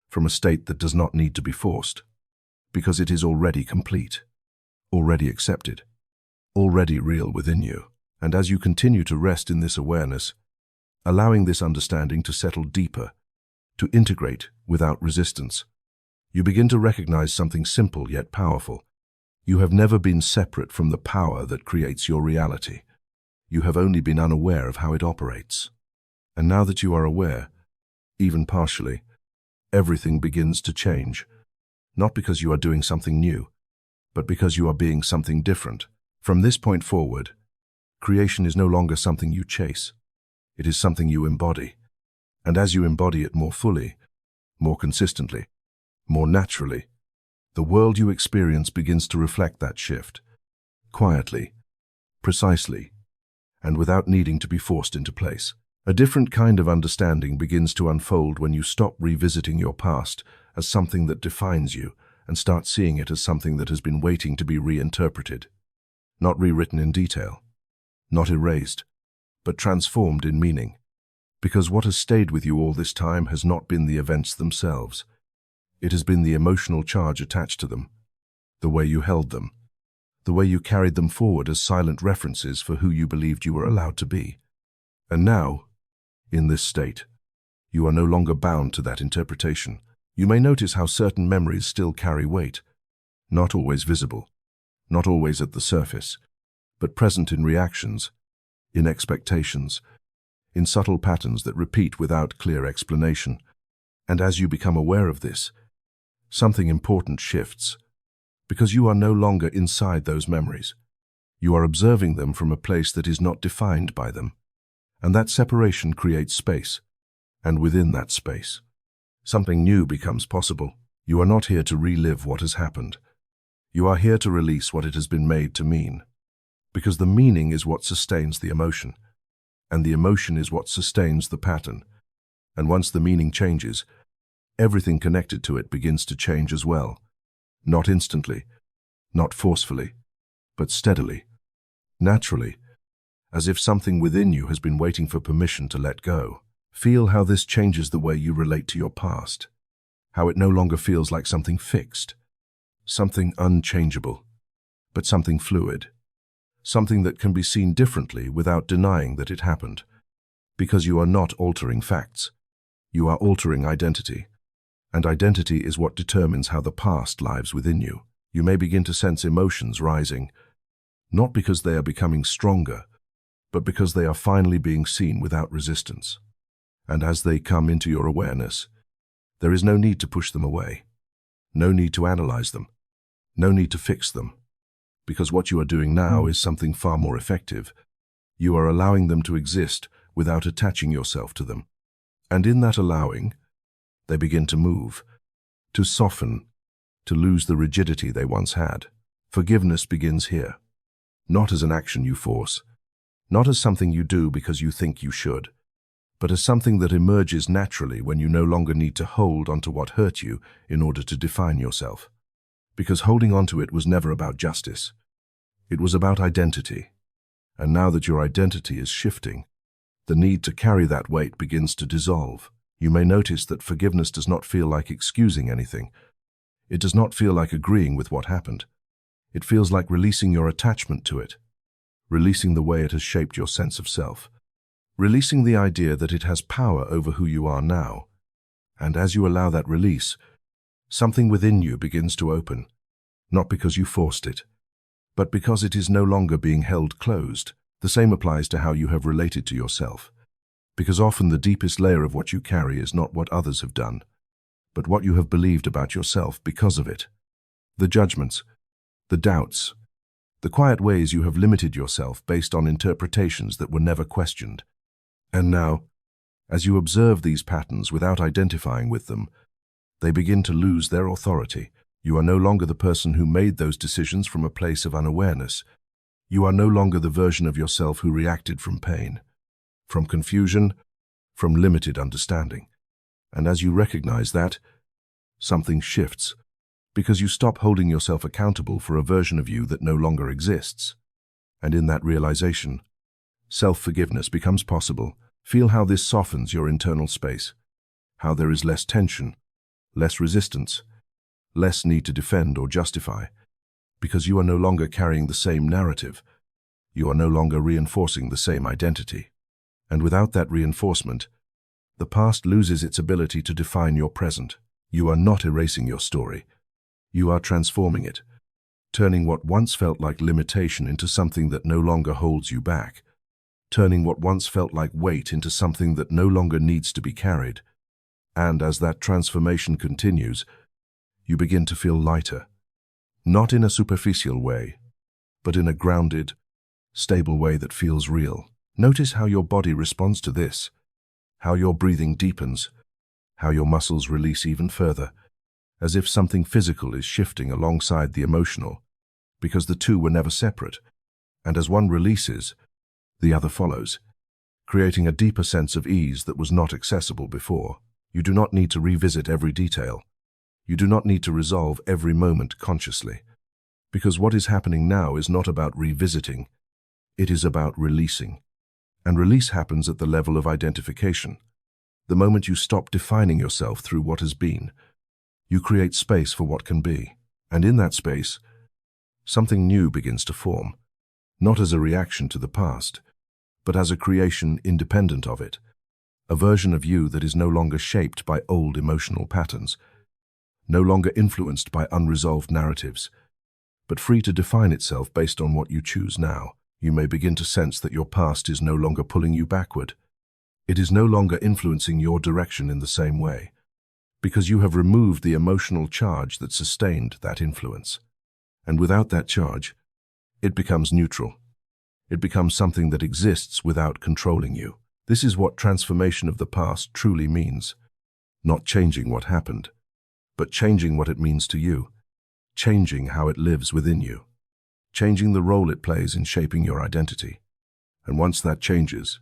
from a state that does not need to be forced, because it is already complete, already accepted, already real within you. And as you continue to rest in this awareness, allowing this understanding to settle deeper, to integrate without resistance. You begin to recognize something simple yet powerful. You have never been separate from the power that creates your reality. You have only been unaware of how it operates. And now that you are aware, even partially, everything begins to change. Not because you are doing something new, but because you are being something different. From this point forward, creation is no longer something you chase. It is something you embody. And as you embody it more fully, more consistently, more naturally, the world you experience begins to reflect that shift, quietly, precisely, and without needing to be forced into place. A different kind of understanding begins to unfold when you stop revisiting your past as something that defines you and start seeing it as something that has been waiting to be reinterpreted. Not rewritten in detail, not erased, but transformed in meaning. Because what has stayed with you all this time has not been the events themselves. It has been the emotional charge attached to them, the way you held them, the way you carried them forward as silent references for who you believed you were allowed to be. And now, in this state, you are no longer bound to that interpretation. You may notice how certain memories still carry weight, not always visible, not always at the surface, but present in reactions, in expectations, in subtle patterns that repeat without clear explanation. And as you become aware of this, something important shifts, because you are no longer inside those memories. You are observing them from a place that is not defined by them. And that separation creates space. And within that space, something new becomes possible. You are not here to relive what has happened. You are here to release what it has been made to mean. Because the meaning is what sustains the emotion. And the emotion is what sustains the pattern. And once the meaning changes, everything connected to it begins to change as well. Not instantly, not forcefully, but steadily, naturally, as if something within you has been waiting for permission to let go. Feel how this changes the way you relate to your past, how it no longer feels like something fixed, something unchangeable, but something fluid, something that can be seen differently without denying that it happened. Because you are not altering facts, you are altering identity. And identity is what determines how the past lives within you. You may begin to sense emotions rising, not because they are becoming stronger, but because they are finally being seen without resistance. And as they come into your awareness, there is no need to push them away, no need to analyze them, no need to fix them, because what you are doing now is something far more effective. You are allowing them to exist without attaching yourself to them. And in that allowing, they begin to move, to soften, to lose the rigidity they once had. Forgiveness begins here, not as an action you force, not as something you do because you think you should, but as something that emerges naturally when you no longer need to hold onto what hurt you in order to define yourself. Because holding onto it was never about justice. It was about identity. And now that your identity is shifting, the need to carry that weight begins to dissolve. You may notice that forgiveness does not feel like excusing anything. It does not feel like agreeing with what happened. It feels like releasing your attachment to it, releasing the way it has shaped your sense of self, releasing the idea that it has power over who you are now. And as you allow that release, something within you begins to open, not because you forced it, but because it is no longer being held closed. The same applies to how you have related to yourself. Because often the deepest layer of what you carry is not what others have done, but what you have believed about yourself because of it. The judgments, the doubts, the quiet ways you have limited yourself based on interpretations that were never questioned. And now, as you observe these patterns without identifying with them, they begin to lose their authority. You are no longer the person who made those decisions from a place of unawareness. You are no longer the version of yourself who reacted from pain, from confusion, from limited understanding. And as you recognize that, something shifts, because you stop holding yourself accountable for a version of you that no longer exists. And in that realization, self-forgiveness becomes possible. Feel how this softens your internal space, how there is less tension, less resistance, less need to defend or justify, because you are no longer carrying the same narrative. You are no longer reinforcing the same identity. And without that reinforcement, the past loses its ability to define your present. You are not erasing your story. You are transforming it, turning what once felt like limitation into something that no longer holds you back, turning what once felt like weight into something that no longer needs to be carried. And as that transformation continues, you begin to feel lighter, not in a superficial way, but in a grounded, stable way that feels real. Notice how your body responds to this, how your breathing deepens, how your muscles release even further, as if something physical is shifting alongside the emotional, because the two were never separate, and as one releases, the other follows, creating a deeper sense of ease that was not accessible before. You do not need to revisit every detail. You do not need to resolve every moment consciously, because what is happening now is not about revisiting, it is about releasing. And release happens at the level of identification. The moment you stop defining yourself through what has been, you create space for what can be. And in that space, something new begins to form, not as a reaction to the past, but as a creation independent of it, a version of you that is no longer shaped by old emotional patterns, no longer influenced by unresolved narratives, but free to define itself based on what you choose now. You may begin to sense that your past is no longer pulling you backward. It is no longer influencing your direction in the same way, because you have removed the emotional charge that sustained that influence. And without that charge, it becomes neutral. It becomes something that exists without controlling you. This is what transformation of the past truly means. Not changing what happened, but changing what it means to you, changing how it lives within you, changing the role it plays in shaping your identity. And once that changes,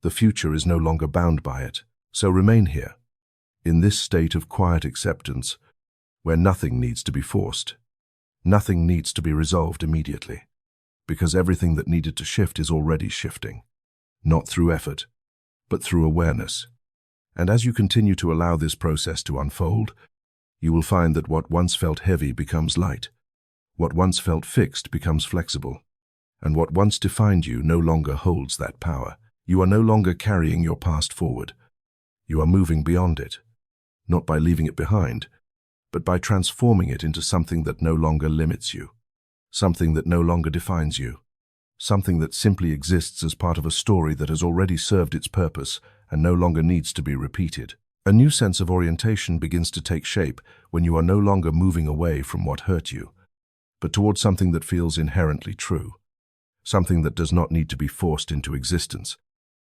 the future is no longer bound by it. So remain here, in this state of quiet acceptance, where nothing needs to be forced, nothing needs to be resolved immediately, because everything that needed to shift is already shifting, not through effort, but through awareness. And as you continue to allow this process to unfold, you will find that what once felt heavy becomes light, what once felt fixed becomes flexible, and what once defined you no longer holds that power. You are no longer carrying your past forward. You are moving beyond it, not by leaving it behind, but by transforming it into something that no longer limits you, something that no longer defines you, something that simply exists as part of a story that has already served its purpose and no longer needs to be repeated. A new sense of orientation begins to take shape when you are no longer moving away from what hurt you, but towards something that feels inherently true, something that does not need to be forced into existence,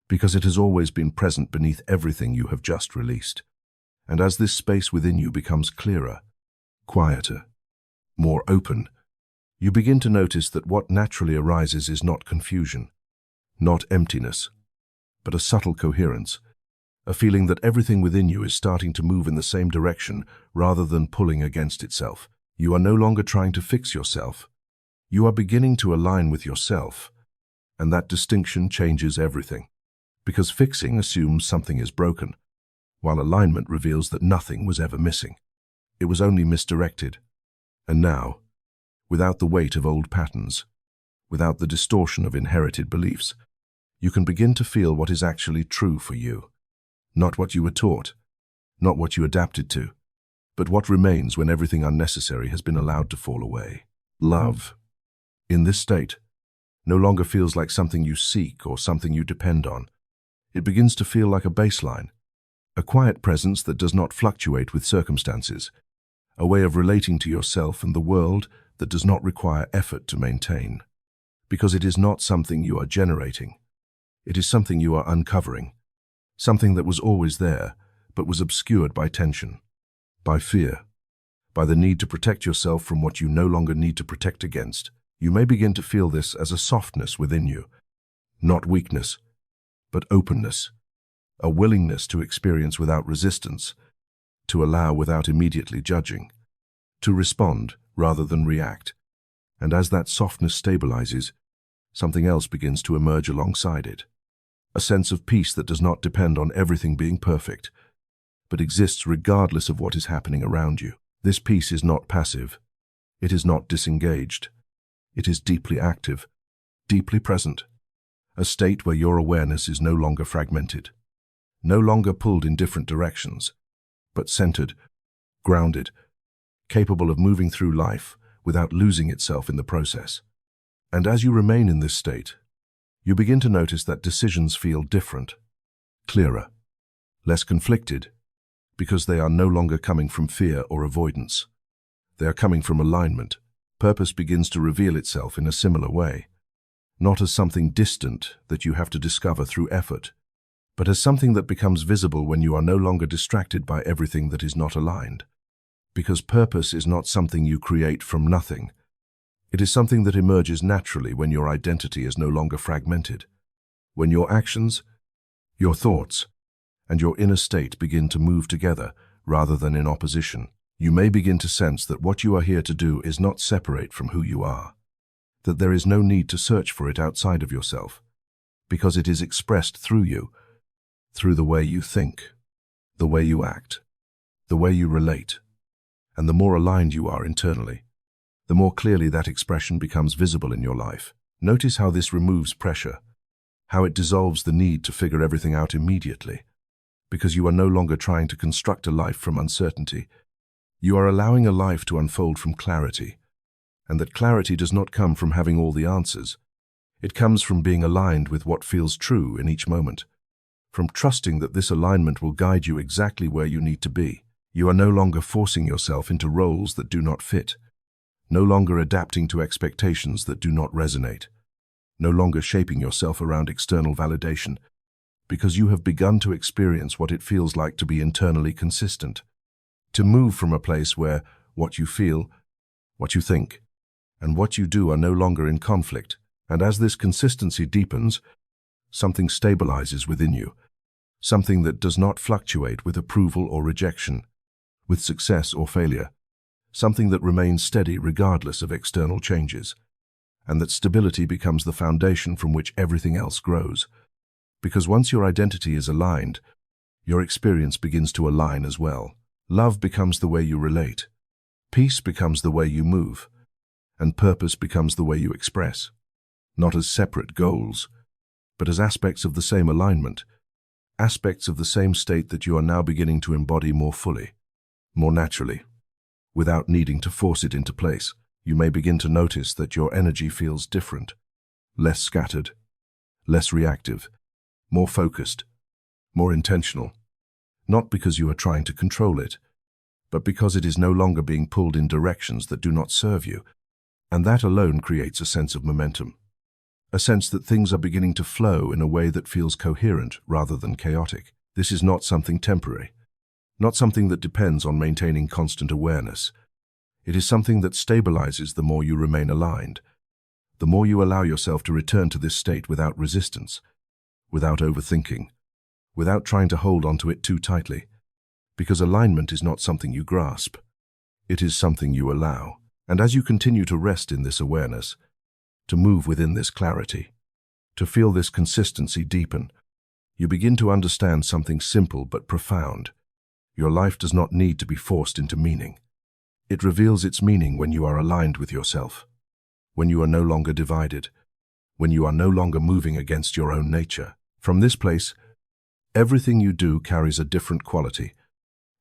because it has always been present beneath everything you have just released. And as this space within you becomes clearer, quieter, more open, you begin to notice that what naturally arises is not confusion, not emptiness, but a subtle coherence, a feeling that everything within you is starting to move in the same direction rather than pulling against itself. You are no longer trying to fix yourself. You are beginning to align with yourself, and that distinction changes everything, because fixing assumes something is broken, while alignment reveals that nothing was ever missing. It was only misdirected. And now, without the weight of old patterns, without the distortion of inherited beliefs, you can begin to feel what is actually true for you. Not what you were taught, not what you adapted to, but what remains when everything unnecessary has been allowed to fall away. Love, in this state, no longer feels like something you seek or something you depend on. It begins to feel like a baseline, a quiet presence that does not fluctuate with circumstances, a way of relating to yourself and the world that does not require effort to maintain, because it is not something you are generating. It is something you are uncovering, something that was always there, but was obscured by tension, by fear, by the need to protect yourself from what you no longer need to protect against. You may begin to feel this as a softness within you, not weakness, but openness, a willingness to experience without resistance, to allow without immediately judging, to respond rather than react. And as that softness stabilizes, something else begins to emerge alongside it, a sense of peace that does not depend on everything being perfect, but exists regardless of what is happening around you. This peace is not passive. It is not disengaged. It is deeply active, deeply present, a state where your awareness is no longer fragmented, no longer pulled in different directions, but centered, grounded, capable of moving through life without losing itself in the process. And as you remain in this state, you begin to notice that decisions feel different, clearer, less conflicted, because they are no longer coming from fear or avoidance. They are coming from alignment. Purpose begins to reveal itself in a similar way, not as something distant that you have to discover through effort, but as something that becomes visible when you are no longer distracted by everything that is not aligned. Because purpose is not something you create from nothing. It is something that emerges naturally when your identity is no longer fragmented, when your actions, your thoughts, and your inner state begin to move together rather than in opposition. You may begin to sense that what you are here to do is not separate from who you are, that there is no need to search for it outside of yourself, because it is expressed through you, through the way you think, the way you act, the way you relate. And the more aligned you are internally, the more clearly that expression becomes visible in your life. Notice how this removes pressure, how it dissolves the need to figure everything out immediately, because you are no longer trying to construct a life from uncertainty. You are allowing a life to unfold from clarity, and that clarity does not come from having all the answers. It comes from being aligned with what feels true in each moment, from trusting that this alignment will guide you exactly where you need to be. You are no longer forcing yourself into roles that do not fit, no longer adapting to expectations that do not resonate, no longer shaping yourself around external validation, because you have begun to experience what it feels like to be internally consistent, to move from a place where what you feel, what you think, and what you do are no longer in conflict. And as this consistency deepens, something stabilizes within you, something that does not fluctuate with approval or rejection, with success or failure, something that remains steady regardless of external changes, and that stability becomes the foundation from which everything else grows. Because once your identity is aligned, your experience begins to align as well. Love becomes the way you relate, peace becomes the way you move, and purpose becomes the way you express, not as separate goals, but as aspects of the same alignment, aspects of the same state that you are now beginning to embody more fully, more naturally, without needing to force it into place. You may begin to notice that your energy feels different, less scattered, less reactive, more focused, more intentional, not because you are trying to control it, but because it is no longer being pulled in directions that do not serve you, and that alone creates a sense of momentum, a sense that things are beginning to flow in a way that feels coherent rather than chaotic. This is not something temporary, not something that depends on maintaining constant awareness. It is something that stabilizes the more you remain aligned, the more you allow yourself to return to this state without resistance, without overthinking, without trying to hold onto it too tightly, because alignment is not something you grasp. It is something you allow. And as you continue to rest in this awareness, to move within this clarity, to feel this consistency deepen, you begin to understand something simple but profound. Your life does not need to be forced into meaning. It reveals its meaning when you are aligned with yourself, when you are no longer divided, when you are no longer moving against your own nature. From this place, everything you do carries a different quality,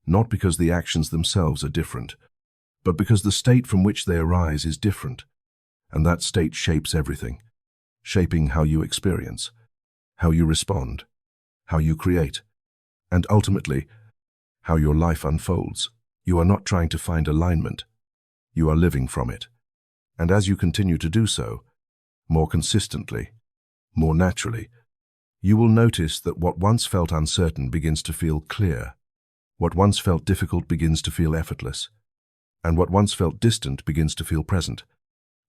not because the actions themselves are different, but because the state from which they arise is different, and that state shapes everything, shaping how you experience, how you respond, how you create, and ultimately, how your life unfolds. You are not trying to find alignment, you are living from it. And as you continue to do so, more consistently, more naturally, you will notice that what once felt uncertain begins to feel clear, what once felt difficult begins to feel effortless, and what once felt distant begins to feel present.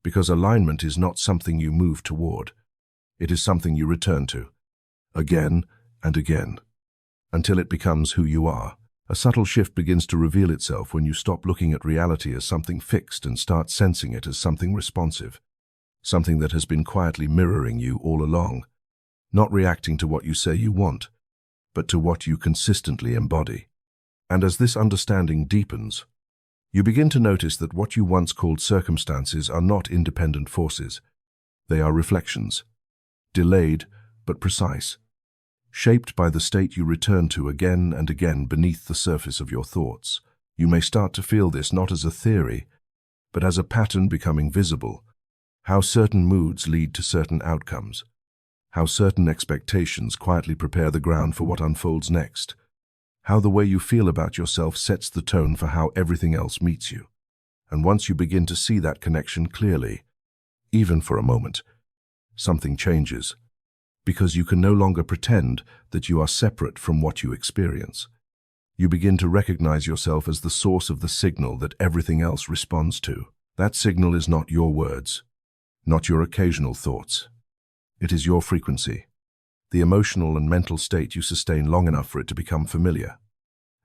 Because alignment is not something you move toward, it is something you return to, again and again, until it becomes who you are. A subtle shift begins to reveal itself when you stop looking at reality as something fixed and start sensing it as something responsive, something that has been quietly mirroring you all along, not reacting to what you say you want, but to what you consistently embody. And as this understanding deepens, you begin to notice that what you once called circumstances are not independent forces. They are reflections, delayed, but precise, shaped by the state you return to again and again beneath the surface of your thoughts. You may start to feel this not as a theory, but as a pattern becoming visible, how certain moods lead to certain outcomes, how certain expectations quietly prepare the ground for what unfolds next, how the way you feel about yourself sets the tone for how everything else meets you. And once you begin to see that connection clearly, even for a moment, something changes, because you can no longer pretend that you are separate from what you experience. You begin to recognize yourself as the source of the signal that everything else responds to. That signal is not your words, not your occasional thoughts. It is your frequency, the emotional and mental state you sustain long enough for it to become familiar.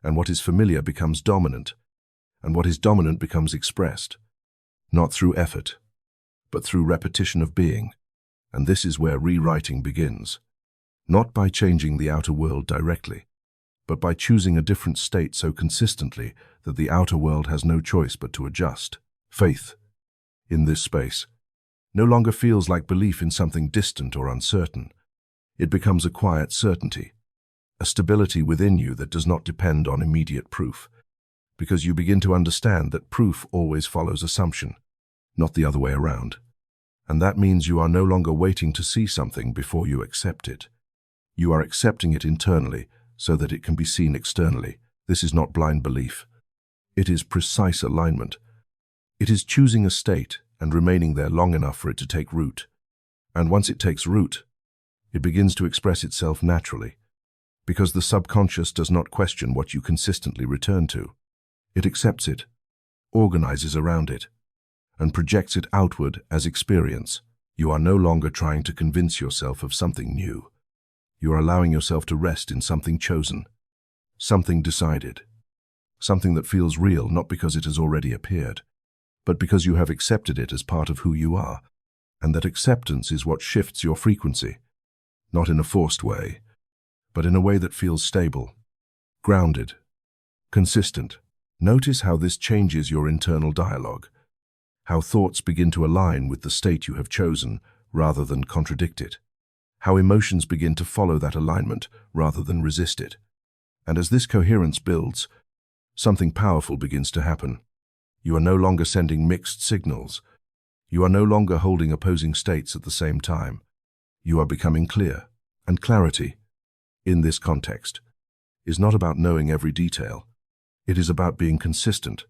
And what is familiar becomes dominant, and what is dominant becomes expressed, not through effort, but through repetition of being. And this is where rewriting begins, not by changing the outer world directly, but by choosing a different state so consistently that the outer world has no choice but to adjust. Faith, in this space, no longer feels like belief in something distant or uncertain. It becomes a quiet certainty, a stability within you that does not depend on immediate proof, because you begin to understand that proof always follows assumption, not the other way around. And that means you are no longer waiting to see something before you accept it. You are accepting it internally so that it can be seen externally. This is not blind belief. It is precise alignment. It is choosing a state and remaining there long enough for it to take root. And once it takes root, it begins to express itself naturally, because the subconscious does not question what you consistently return to. It accepts it, organizes around it, and projects it outward as experience. You are no longer trying to convince yourself of something new. You are allowing yourself to rest in something chosen, something decided, something that feels real not because it has already appeared, but because you have accepted it as part of who you are. And that acceptance is what shifts your frequency, not in a forced way, but in a way that feels stable, grounded, consistent. Notice how this changes your internal dialogue, how thoughts begin to align with the state you have chosen rather than contradict it, how emotions begin to follow that alignment rather than resist it. And as this coherence builds, something powerful begins to happen. You are no longer sending mixed signals. You are no longer holding opposing states at the same time. You are becoming clear. And clarity, in this context, is not about knowing every detail. It is about being consistent,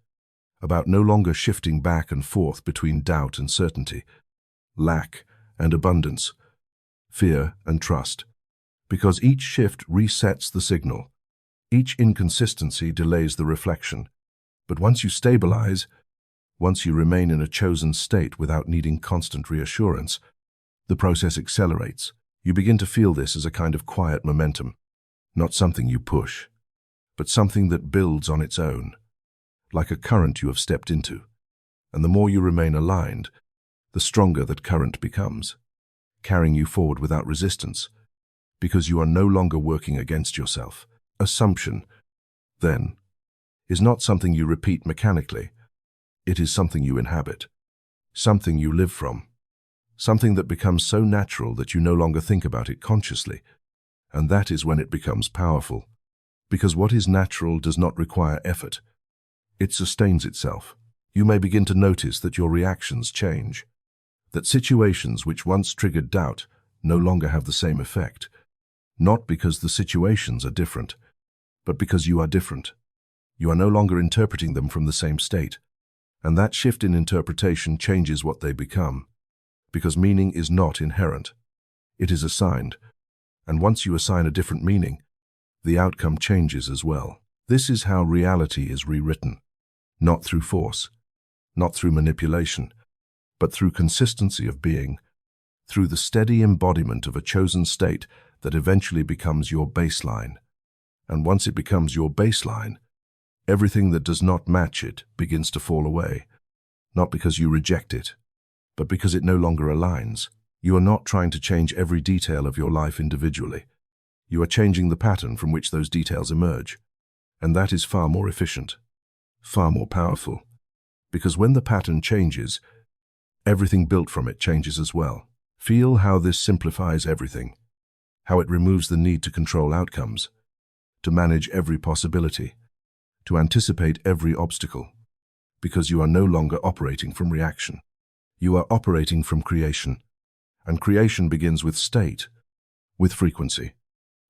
about no longer shifting back and forth between doubt and certainty, lack and abundance, fear and trust, because each shift resets the signal. Each inconsistency delays the reflection. But once you stabilize, once you remain in a chosen state without needing constant reassurance, the process accelerates. You begin to feel this as a kind of quiet momentum, not something you push, but something that builds on its own, like a current you have stepped into. And the more you remain aligned, the stronger that current becomes, carrying you forward without resistance, because you are no longer working against yourself. Assumption, then, is not something you repeat mechanically. It is something you inhabit, something you live from, something that becomes so natural that you no longer think about it consciously. And that is when it becomes powerful, because what is natural does not require effort. It sustains itself. You may begin to notice that your reactions change, that situations which once triggered doubt no longer have the same effect, not because the situations are different, but because you are different. You are no longer interpreting them from the same state, and that shift in interpretation changes what they become, because meaning is not inherent. It is assigned, and once you assign a different meaning, the outcome changes as well. This is how reality is rewritten, not through force, not through manipulation, but through consistency of being, through the steady embodiment of a chosen state that eventually becomes your baseline. And once it becomes your baseline, everything that does not match it begins to fall away, not because you reject it, but because it no longer aligns. You are not trying to change every detail of your life individually. You are changing the pattern from which those details emerge. And that is far more efficient, far more powerful, because when the pattern changes, everything built from it changes as well. Feel how this simplifies everything. how it removes the need to control outcomes, to manage every possibility, to anticipate every obstacle, because you are no longer operating from reaction. You are operating from creation, and creation begins with state, with frequency,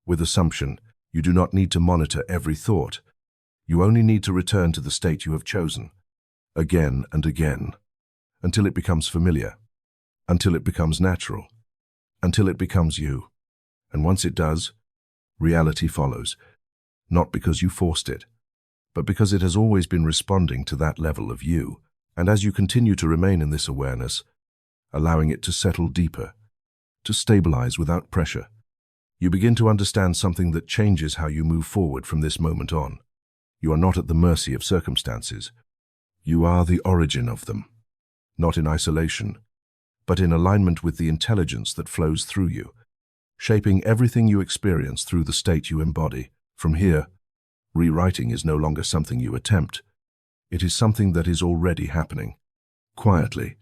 with assumption. You do not need to monitor every thought. You only need to return to the state you have chosen, again and again, until it becomes familiar, until it becomes natural, until it becomes you. And once it does, reality follows, not because you forced it, but because it has always been responding to that level of you. And as you continue to remain in this awareness, allowing it to settle deeper, to stabilize without pressure, you begin to understand something that changes how you move forward from this moment on. You are not at the mercy of circumstances. You are the origin of them, not in isolation, but in alignment with the intelligence that flows through you, shaping everything you experience through the state you embody. From here, rewriting is no longer something you attempt. It is something that is already happening, quietly,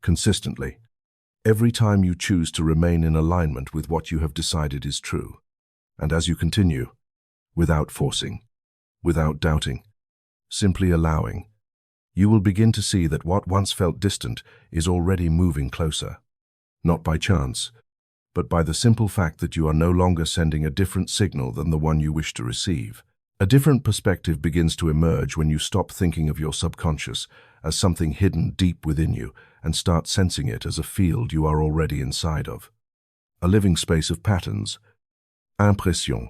consistently, every time you choose to remain in alignment with what you have decided is true. And as you continue, without forcing, without doubting, simply allowing, you will begin to see that what once felt distant is already moving closer, not by chance, but by the simple fact that you are no longer sending a different signal than the one you wish to receive. A different perspective begins to emerge when you stop thinking of your subconscious as something hidden deep within you and start sensing it as a field you are already inside of. A living space of patterns, impressions,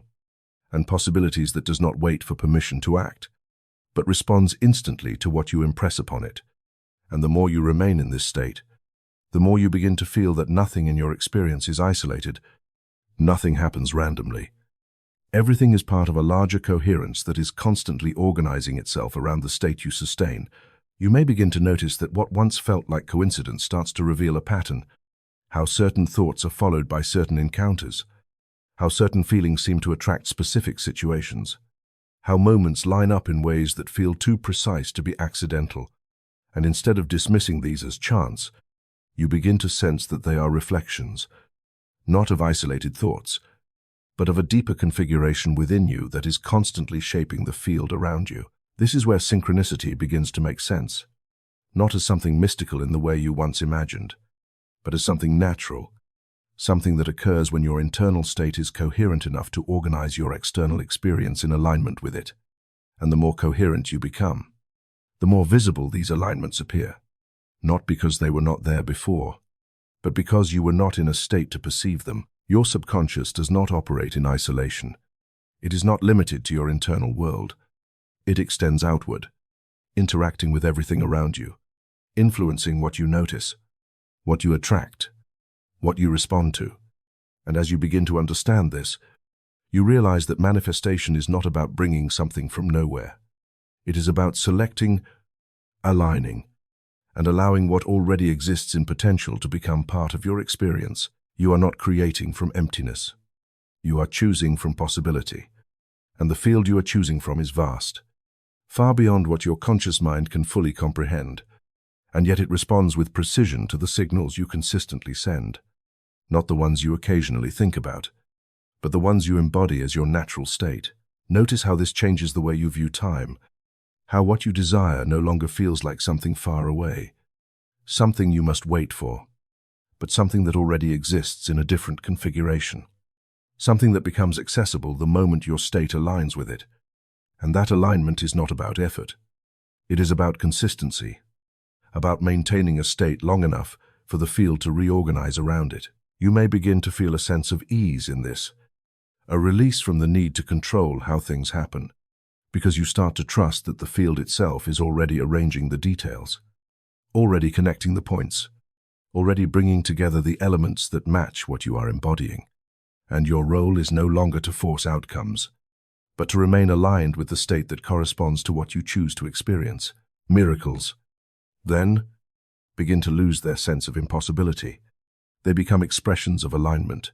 and possibilities that does not wait for permission to act, but responds instantly to what you impress upon it. And the more you remain in this state, the more you begin to feel that nothing in your experience is isolated, nothing happens randomly. Everything is part of a larger coherence that is constantly organizing itself around the state you sustain. You may begin to notice that what once felt like coincidence starts to reveal a pattern, how certain thoughts are followed by certain encounters, how certain feelings seem to attract specific situations, how moments line up in ways that feel too precise to be accidental. And instead of dismissing these as chance, you begin to sense that they are reflections, not of isolated thoughts, but of a deeper configuration within you that is constantly shaping the field around you. This is where synchronicity begins to make sense, not as something mystical in the way you once imagined, but as something natural, something that occurs when your internal state is coherent enough to organize your external experience in alignment with it. And the more coherent you become, the more visible these alignments appear, not because they were not there before, but because you were not in a state to perceive them. Your subconscious does not operate in isolation. It is not limited to your internal world. It extends outward, interacting with everything around you, influencing what you notice, what you attract, what you respond to. And as you begin to understand this, you realize that manifestation is not about bringing something from nowhere. It is about selecting, aligning, and allowing what already exists in potential to become part of your experience. You are not creating from emptiness. You are choosing from possibility. And the field you are choosing from is vast, far beyond what your conscious mind can fully comprehend. And yet it responds with precision to the signals you consistently send, not the ones you occasionally think about, but the ones you embody as your natural state. Notice how this changes the way you view time, how what you desire no longer feels like something far away, something you must wait for, but something that already exists in a different configuration, something that becomes accessible the moment your state aligns with it. And that alignment is not about effort. It is about consistency, about maintaining a state long enough for the field to reorganize around it. You may begin to feel a sense of ease in this, a release from the need to control how things happen, because you start to trust that the field itself is already arranging the details, already connecting the points, already bringing together the elements that match what you are embodying. And your role is no longer to force outcomes, but to remain aligned with the state that corresponds to what you choose to experience. Miracles, then, begin to lose their sense of impossibility. They become expressions of alignment,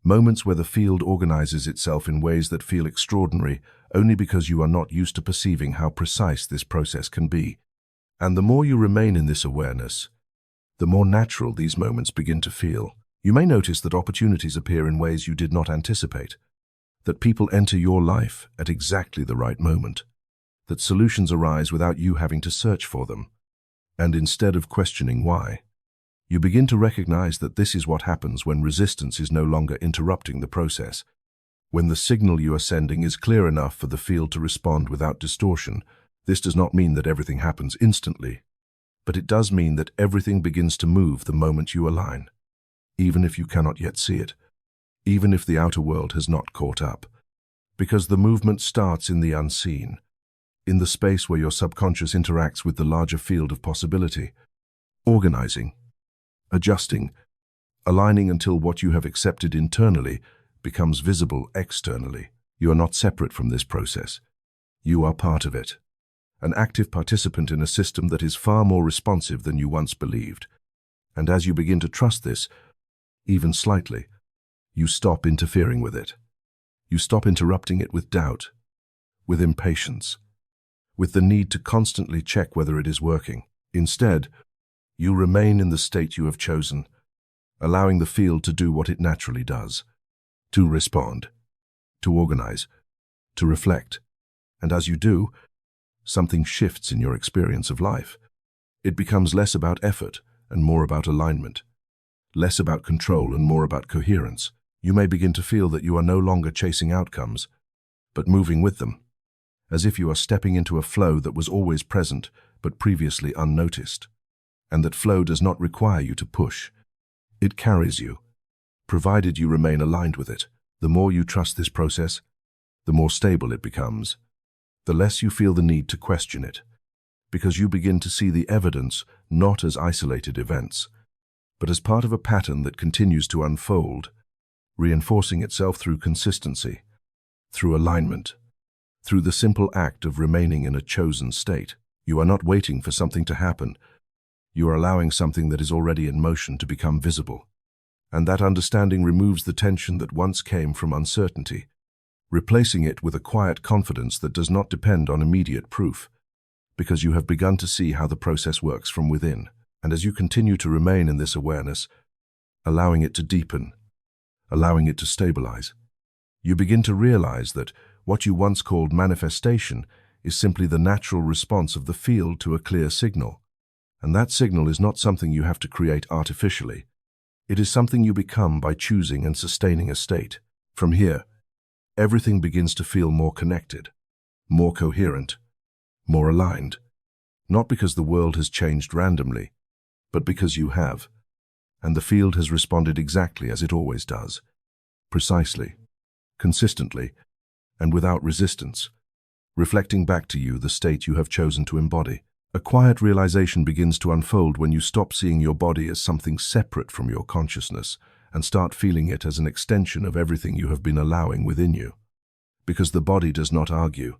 moments where the field organizes itself in ways that feel extraordinary only because you are not used to perceiving how precise this process can be. And the more you remain in this awareness, the more natural these moments begin to feel. You may notice that opportunities appear in ways you did not anticipate, that people enter your life at exactly the right moment, that solutions arise without you having to search for them. And instead of questioning why, you begin to recognize that this is what happens when resistance is no longer interrupting the process, when the signal you are sending is clear enough for the field to respond without distortion. This does not mean that everything happens instantly, but it does mean that everything begins to move the moment you align, even if you cannot yet see it, even if the outer world has not caught up, because the movement starts in the unseen, in the space where your subconscious interacts with the larger field of possibility, organizing, adjusting, aligning until what you have accepted internally becomes visible externally. You are not separate from this process. You are part of it, an active participant in a system that is far more responsive than you once believed. And as you begin to trust this, even slightly, you stop interfering with it. You stop interrupting it with doubt, with impatience, with the need to constantly check whether it is working. Instead, you remain in the state you have chosen, allowing the field to do what it naturally does, to respond, to organize, to reflect. And as you do, something shifts in your experience of life. It becomes less about effort and more about alignment, less about control and more about coherence. You may begin to feel that you are no longer chasing outcomes, but moving with them, as if you are stepping into a flow that was always present but previously unnoticed. And that flow does not require you to push. It carries you, provided you remain aligned with it. The more you trust this process, the more stable it becomes. The less you feel the need to question it, because you begin to see the evidence not as isolated events, but as part of a pattern that continues to unfold, reinforcing itself through consistency, through alignment, through the simple act of remaining in a chosen state. You are not waiting for something to happen. You are allowing something that is already in motion to become visible. And that understanding removes the tension that once came from uncertainty, replacing it with a quiet confidence that does not depend on immediate proof, because you have begun to see how the process works from within. And as you continue to remain in this awareness, allowing it to deepen, allowing it to stabilize, you begin to realize that what you once called manifestation is simply the natural response of the field to a clear signal. And that signal is not something you have to create artificially. It is something you become by choosing and sustaining a state. From here, everything begins to feel more connected, more coherent, more aligned, not because the world has changed randomly, but because you have, and the field has responded exactly as it always does, precisely, consistently, and without resistance, reflecting back to you the state you have chosen to embody. A quiet realization begins to unfold when you stop seeing your body as something separate from your consciousness and start feeling it as an extension of everything you have been allowing within you. Because the body does not argue.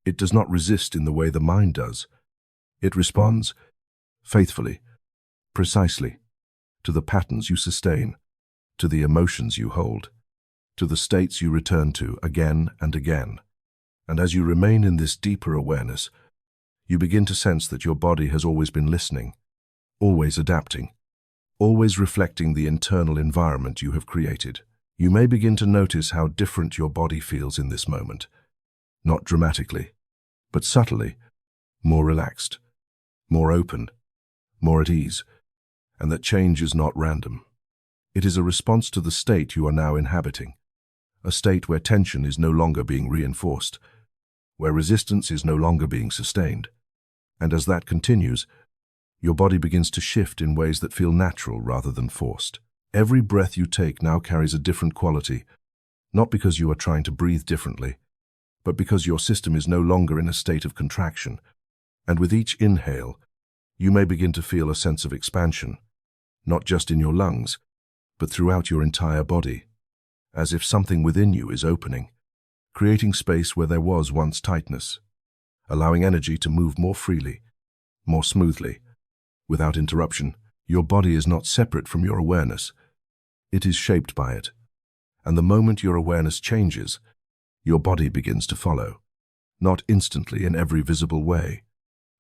It does not resist in the way the mind does. It responds faithfully, precisely, to the patterns you sustain, to the emotions you hold, to the states you return to again and again. And as you remain in this deeper awareness, you begin to sense that your body has always been listening, always adapting, always reflecting the internal environment you have created. You may begin to notice how different your body feels in this moment, not dramatically, but subtly, more relaxed, more open, more at ease, and that change is not random. It is a response to the state you are now inhabiting, a state where tension is no longer being reinforced, where resistance is no longer being sustained. And as that continues, your body begins to shift in ways that feel natural rather than forced. Every breath you take now carries a different quality, not because you are trying to breathe differently, but because your system is no longer in a state of contraction. And with each inhale, you may begin to feel a sense of expansion, not just in your lungs, but throughout your entire body, as if something within you is opening, creating space where there was once tightness, allowing energy to move more freely, more smoothly, without interruption. Your body is not separate from your awareness. It is shaped by it. And the moment your awareness changes, your body begins to follow, not instantly in every visible way,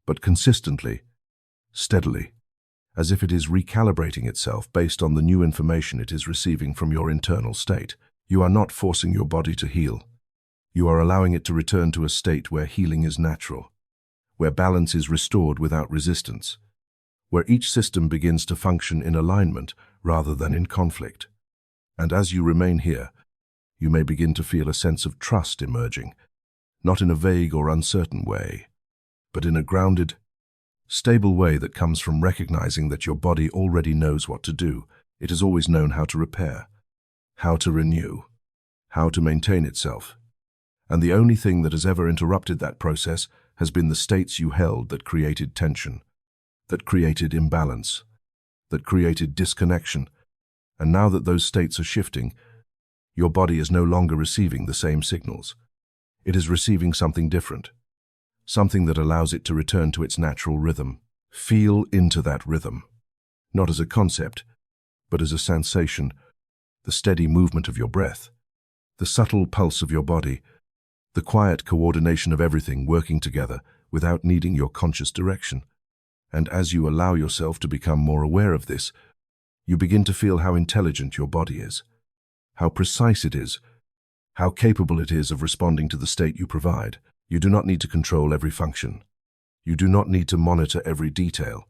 but consistently, steadily. as if it is recalibrating itself based on the new information it is receiving from your internal state. You are not forcing your body to heal. You are allowing it to return to a state where healing is natural, where balance is restored without resistance, where each system begins to function in alignment rather than in conflict. And as you remain here, you may begin to feel a sense of trust emerging, not in a vague or uncertain way, but in a grounded, stable way that comes from recognizing that your body already knows what to do. It has always known how to repair, how to renew, how to maintain itself. And the only thing that has ever interrupted that process has been the states you held that created tension, that created imbalance, that created disconnection. And now that those states are shifting, your body is no longer receiving the same signals. It is receiving something different, something that allows it to return to its natural rhythm. Feel into that rhythm, not as a concept, but as a sensation, the steady movement of your breath, the subtle pulse of your body, the quiet coordination of everything working together without needing your conscious direction. And as you allow yourself to become more aware of this, you begin to feel how intelligent your body is, how precise it is, how capable it is of responding to the state you provide. You do not need to control every function. You do not need to monitor every detail,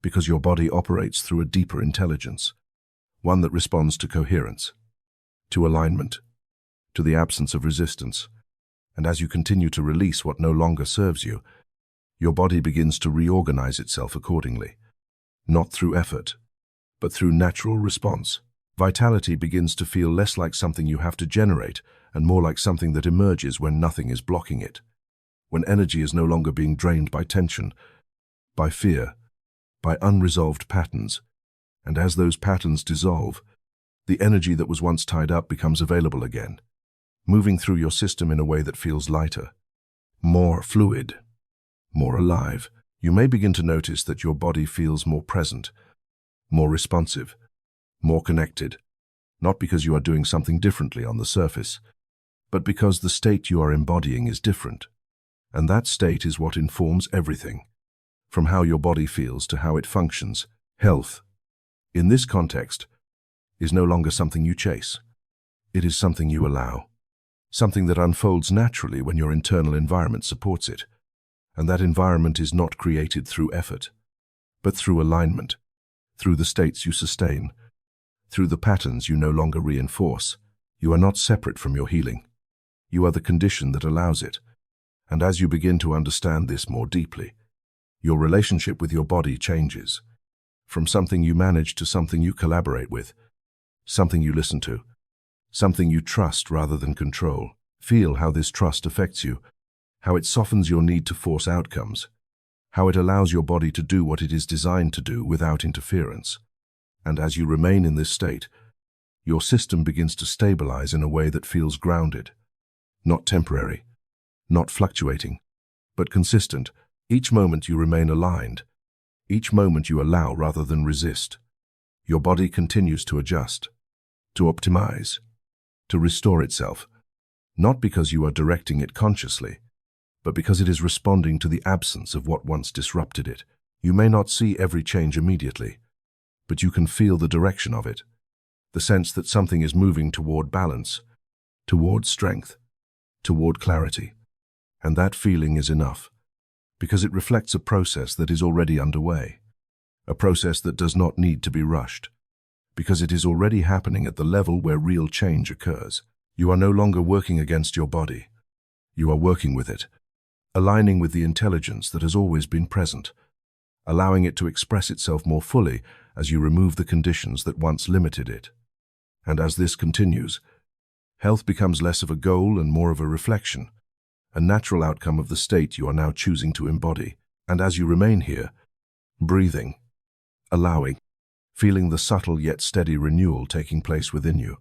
because your body operates through a deeper intelligence, one that responds to coherence, to alignment, to the absence of resistance. And as you continue to release what no longer serves you, your body begins to reorganize itself accordingly, not through effort, but through natural response. Vitality begins to feel less like something you have to generate and more like something that emerges when nothing is blocking it, when energy is no longer being drained by tension, by fear, by unresolved patterns. And as those patterns dissolve, the energy that was once tied up becomes available again, moving through your system in a way that feels lighter, more fluid, more alive. You may begin to notice that your body feels more present, more responsive, more connected, not because you are doing something differently on the surface, but because the state you are embodying is different. And that state is what informs everything, from how your body feels to how it functions. Health, in this context, is no longer something you chase. It is something you allow, something that unfolds naturally when your internal environment supports it. And that environment is not created through effort, but through alignment, through the states you sustain, through the patterns you no longer reinforce. You are not separate from your healing. You are the condition that allows it. And as you begin to understand this more deeply, your relationship with your body changes, from something you manage to something you collaborate with, something you listen to, something you trust rather than control. Feel how this trust affects you, how it softens your need to force outcomes, how it allows your body to do what it is designed to do without interference. And as you remain in this state, your system begins to stabilize in a way that feels grounded, not temporary, not fluctuating, but consistent. Each moment you remain aligned, each moment you allow rather than resist. Your body continues to adjust, to optimize, to restore itself, not because you are directing it consciously, but because it is responding to the absence of what once disrupted it. You may not see every change immediately, but you can feel the direction of it, the sense that something is moving toward balance, toward strength, toward clarity. And that feeling is enough, because it reflects a process that is already underway, a process that does not need to be rushed, because it is already happening at the level where real change occurs. You are no longer working against your body. You are working with it, aligning with the intelligence that has always been present, allowing it to express itself more fully as you remove the conditions that once limited it. And as this continues, health becomes less of a goal and more of a reflection, a natural outcome of the state you are now choosing to embody. And as you remain here, breathing, allowing, feeling the subtle yet steady renewal taking place within you,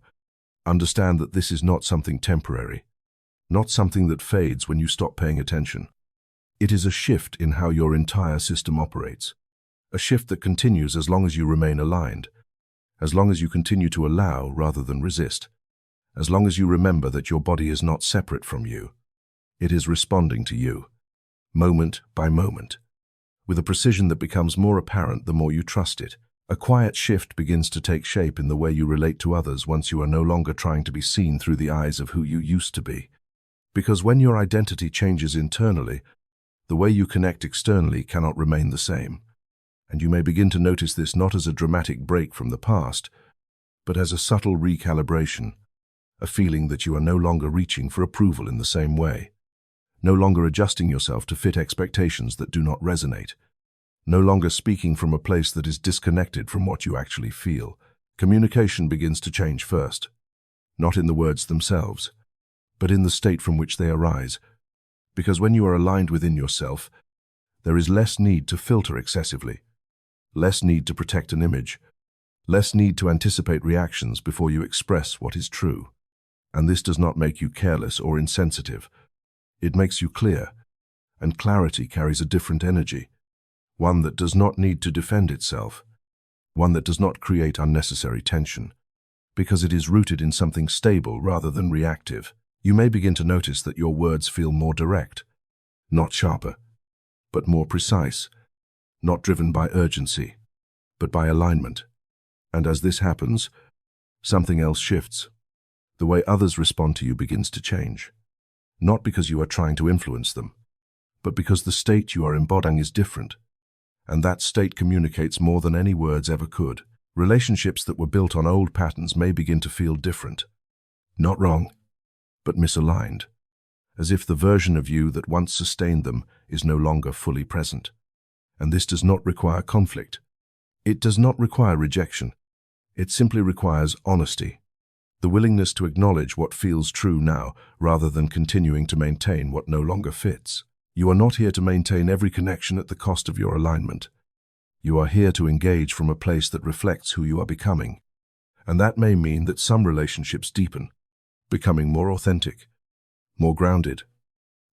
understand that this is not something temporary, not something that fades when you stop paying attention. It is a shift in how your entire system operates, a shift that continues as long as you remain aligned, as long as you continue to allow rather than resist, as long as you remember that your body is not separate from you. It is responding to you, moment by moment, with a precision that becomes more apparent the more you trust it. A quiet shift begins to take shape in the way you relate to others once you are no longer trying to be seen through the eyes of who you used to be. Because when your identity changes internally, the way you connect externally cannot remain the same. And you may begin to notice this not as a dramatic break from the past, but as a subtle recalibration, a feeling that you are no longer reaching for approval in the same way, no longer adjusting yourself to fit expectations that do not resonate, no longer speaking from a place that is disconnected from what you actually feel. Communication begins to change first, not in the words themselves, but in the state from which they arise. Because when you are aligned within yourself, there is less need to filter excessively, less need to protect an image, less need to anticipate reactions before you express what is true. And this does not make you careless or insensitive. It makes you clear, and clarity carries a different energy, one that does not need to defend itself, one that does not create unnecessary tension, because it is rooted in something stable rather than reactive. You may begin to notice that your words feel more direct, not sharper, but more precise, not driven by urgency, but by alignment. And as this happens, something else shifts. The way others respond to you begins to change, not because you are trying to influence them, but because the state you are embodying is different. And that state communicates more than any words ever could. Relationships that were built on old patterns may begin to feel different. Not wrong, but misaligned, as if the version of you that once sustained them is no longer fully present. And this does not require conflict. It does not require rejection. It simply requires honesty, the willingness to acknowledge what feels true now rather than continuing to maintain what no longer fits. You are not here to maintain every connection at the cost of your alignment. You are here to engage from a place that reflects who you are becoming. And that may mean that some relationships deepen, becoming more authentic, more grounded,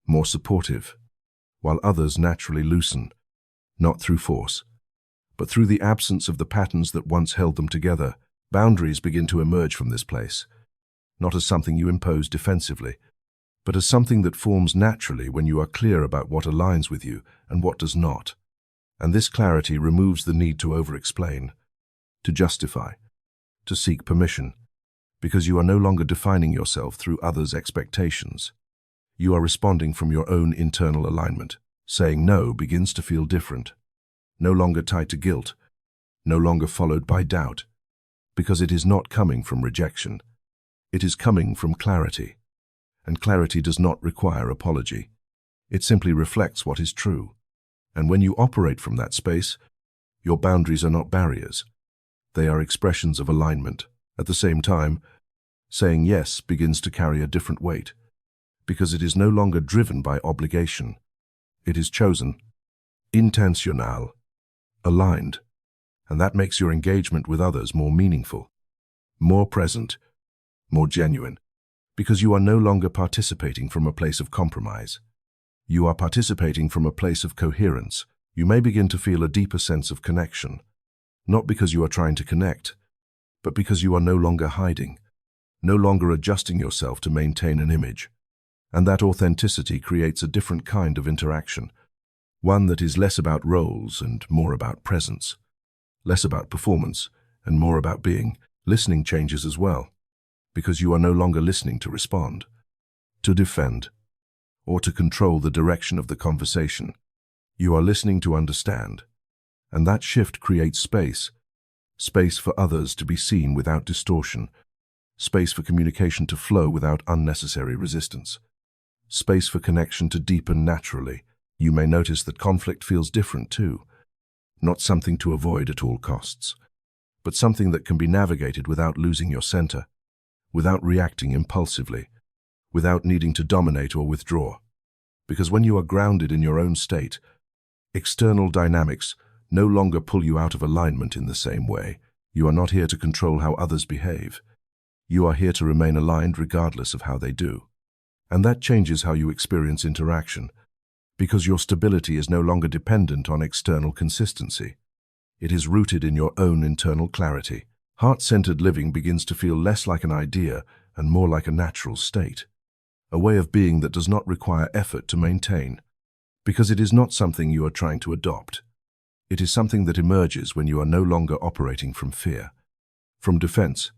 more supportive, while others naturally loosen, not through force, but through the absence of the patterns that once held them together. Boundaries begin to emerge from this place, not as something you impose defensively, but as something that forms naturally when you are clear about what aligns with you and what does not. And this clarity removes the need to over-explain, to justify, to seek permission, because you are no longer defining yourself through others' expectations. You are responding from your own internal alignment. Saying no begins to feel different, no longer tied to guilt, no longer followed by doubt, because it is not coming from rejection. It is coming from clarity. And clarity does not require apology. It simply reflects what is true. And when you operate from that space, your boundaries are not barriers. They are expressions of alignment. At the same time, saying yes begins to carry a different weight, because it is no longer driven by obligation. It is chosen, intentional, aligned, and that makes your engagement with others more meaningful, more present, more genuine, because you are no longer participating from a place of compromise. You are participating from a place of coherence. You may begin to feel a deeper sense of connection, not because you are trying to connect, but because you are no longer hiding, no longer adjusting yourself to maintain an image. And that authenticity creates a different kind of interaction, one that is less about roles and more about presence, less about performance and more about being. Listening changes as well, because you are no longer listening to respond, to defend, or to control the direction of the conversation. You are listening to understand, and that shift creates space for others to be seen without distortion, space for communication to flow without unnecessary resistance, space for connection to deepen naturally. You may notice that conflict feels different too, not something to avoid at all costs, but something that can be navigated without losing your center, without reacting impulsively, without needing to dominate or withdraw. Because when you are grounded in your own state, external dynamics no longer pull you out of alignment in the same way. You are not here to control how others behave. You are here to remain aligned regardless of how they do. And that changes how you experience interaction, because your stability is no longer dependent on external consistency. It is rooted in your own internal clarity. Heart-centered living begins to feel less like an idea and more like a natural state, a way of being that does not require effort to maintain, Because it is not something you are trying to adopt. It is something that emerges when you are no longer operating from fear, from defense,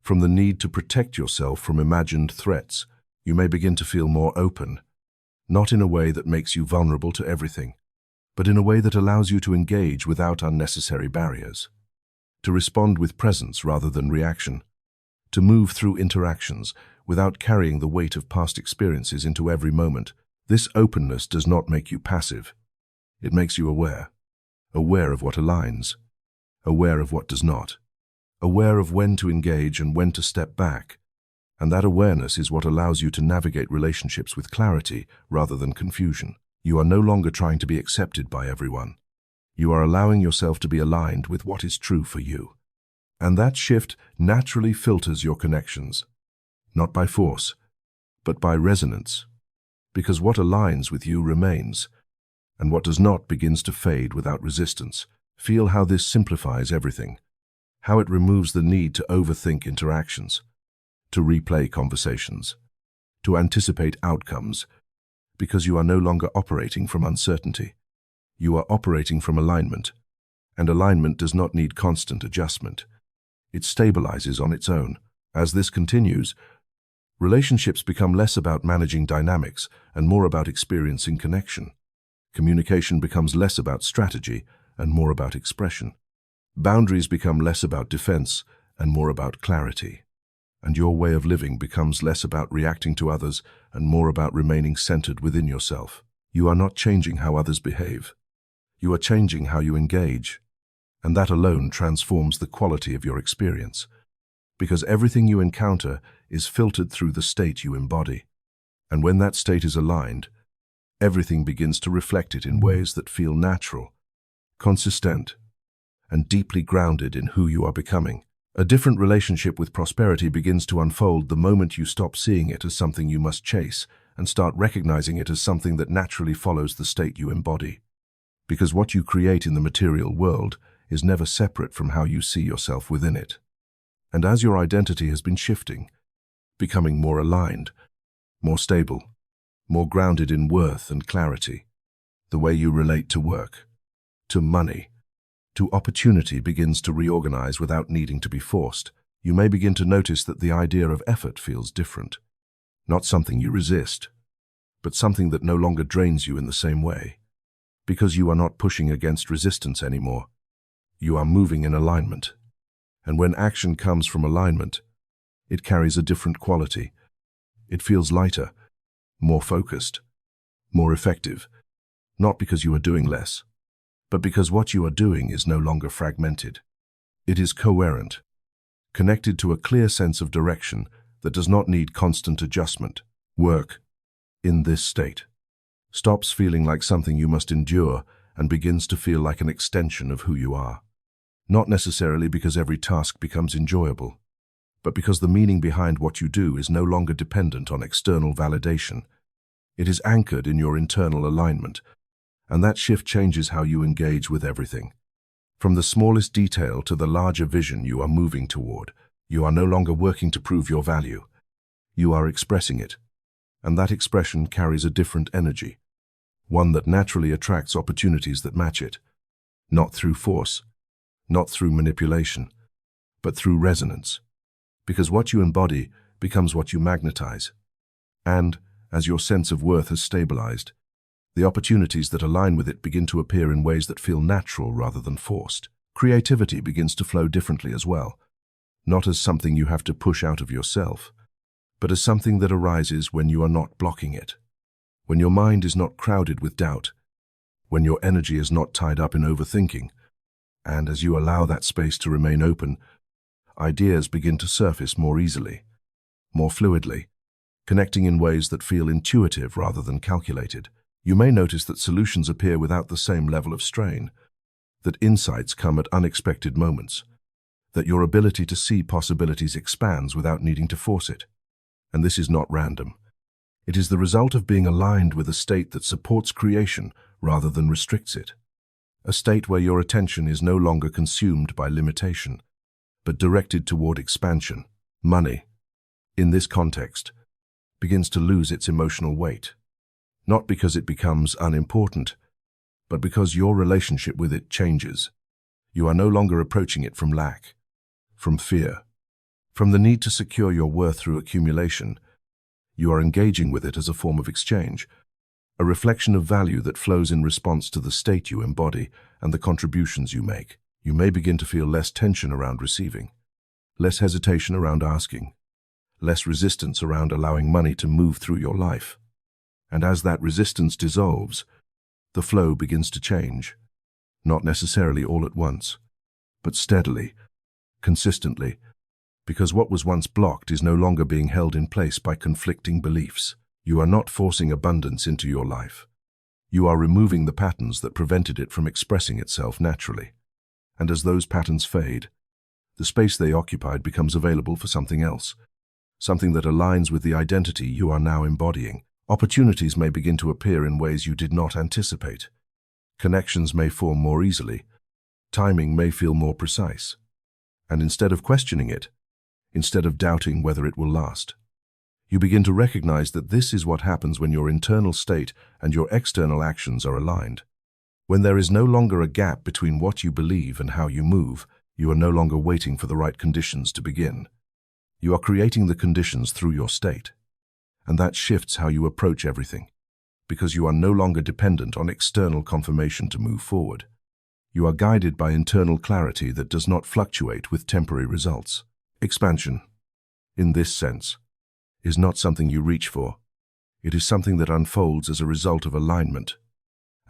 from the need to protect yourself from imagined threats. You may begin to feel more open, not in a way that makes you vulnerable to everything, but in a way that allows you to engage without unnecessary barriers, to respond with presence rather than reaction, to move through interactions without carrying the weight of past experiences into every moment. This openness does not make you passive. It makes you aware of what aligns, aware of what does not, aware of when to engage and when to step back. And that awareness is what allows you to navigate relationships with clarity rather than confusion. You are no longer trying to be accepted by everyone. You are allowing yourself to be aligned with what is true for you. And that shift naturally filters your connections, not by force, but by resonance. Because what aligns with you remains, and what does not begins to fade without resistance. Feel how this simplifies everything, how it removes the need to overthink interactions, to replay conversations, to anticipate outcomes, because you are no longer operating from uncertainty. You are operating from alignment, and alignment does not need constant adjustment. It stabilizes on its own. As this continues, relationships become less about managing dynamics and more about experiencing connection. Communication becomes less about strategy and more about expression. Boundaries become less about defense and more about clarity. And your way of living becomes less about reacting to others and more about remaining centered within yourself. You are not changing how others behave. You are changing how you engage. And that alone transforms the quality of your experience. Because everything you encounter is filtered through the state you embody. And when that state is aligned, everything begins to reflect it in ways that feel natural, consistent, and deeply grounded in who you are becoming. A different relationship with prosperity begins to unfold the moment you stop seeing it as something you must chase and start recognizing it as something that naturally follows the state you embody. Because what you create in the material world is never separate from how you see yourself within it. And as your identity has been shifting, becoming more aligned, more stable, more grounded in worth and clarity, the way you relate to work, to money, to opportunity begins to reorganize without needing to be forced. You may begin to notice that the idea of effort feels different. Not something you resist, but something that no longer drains you in the same way. Because you are not pushing against resistance anymore. You are moving in alignment. And when action comes from alignment, it carries a different quality. It feels lighter, more focused, more effective. Not because you are doing less, but because what you are doing is no longer fragmented. It is coherent, connected to a clear sense of direction that does not need constant adjustment. Work, in this state, stops feeling like something you must endure and begins to feel like an extension of who you are. Not necessarily because every task becomes enjoyable, but because the meaning behind what you do is no longer dependent on external validation. It is anchored in your internal alignment, and that shift changes how you engage with everything. From the smallest detail to the larger vision you are moving toward, you are no longer working to prove your value. You are expressing it, and that expression carries a different energy, one that naturally attracts opportunities that match it, not through force, not through manipulation, but through resonance. Because what you embody becomes what you magnetize. And, as your sense of worth has stabilized, the opportunities that align with it begin to appear in ways that feel natural rather than forced. Creativity begins to flow differently as well, not as something you have to push out of yourself, but as something that arises when you are not blocking it, when your mind is not crowded with doubt, when your energy is not tied up in overthinking, and as you allow that space to remain open, ideas begin to surface more easily, more fluidly, connecting in ways that feel intuitive rather than calculated. You may notice that solutions appear without the same level of strain, that insights come at unexpected moments, that your ability to see possibilities expands without needing to force it. And this is not random. It is the result of being aligned with a state that supports creation rather than restricts it. A state where your attention is no longer consumed by limitation, but directed toward expansion. Money, in this context, begins to lose its emotional weight. not because it becomes unimportant, but because your relationship with it changes. You are no longer approaching it from lack, from fear, from the need to secure your worth through accumulation. You are engaging with it as a form of exchange, a reflection of value that flows in response to the state you embody and the contributions you make. You may begin to feel less tension around receiving, less hesitation around asking, less resistance around allowing money to move through your life. And as that resistance dissolves, the flow begins to change, not necessarily all at once, but steadily, consistently, because what was once blocked is no longer being held in place by conflicting beliefs. You are not forcing abundance into your life. You are removing the patterns that prevented it from expressing itself naturally. And as those patterns fade, the space they occupied becomes available for something else, something that aligns with the identity you are now embodying. Opportunities may begin to appear in ways you did not anticipate. Connections may form more easily. Timing may feel more precise. And instead of questioning it, instead of doubting whether it will last, you begin to recognize that this is what happens when your internal state and your external actions are aligned. When there is no longer a gap between what you believe and how you move, you are no longer waiting for the right conditions to begin. You are creating the conditions through your state. And that shifts how you approach everything, because you are no longer dependent on external confirmation to move forward. You are guided by internal clarity that does not fluctuate with temporary results. Expansion, in this sense, is not something you reach for. It is something that unfolds as a result of alignment,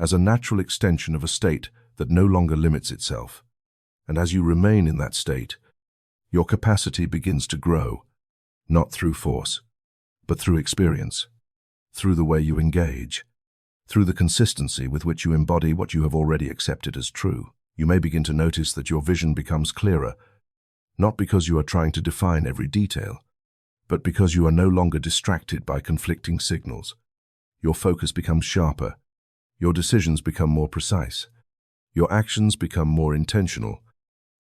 as a natural extension of a state that no longer limits itself. And as you remain in that state, your capacity begins to grow, not through force, but through experience, through the way you engage, through the consistency with which you embody what you have already accepted as true. You may begin to notice that your vision becomes clearer, not because you are trying to define every detail, but because you are no longer distracted by conflicting signals. Your focus becomes sharper, your decisions become more precise, your actions become more intentional,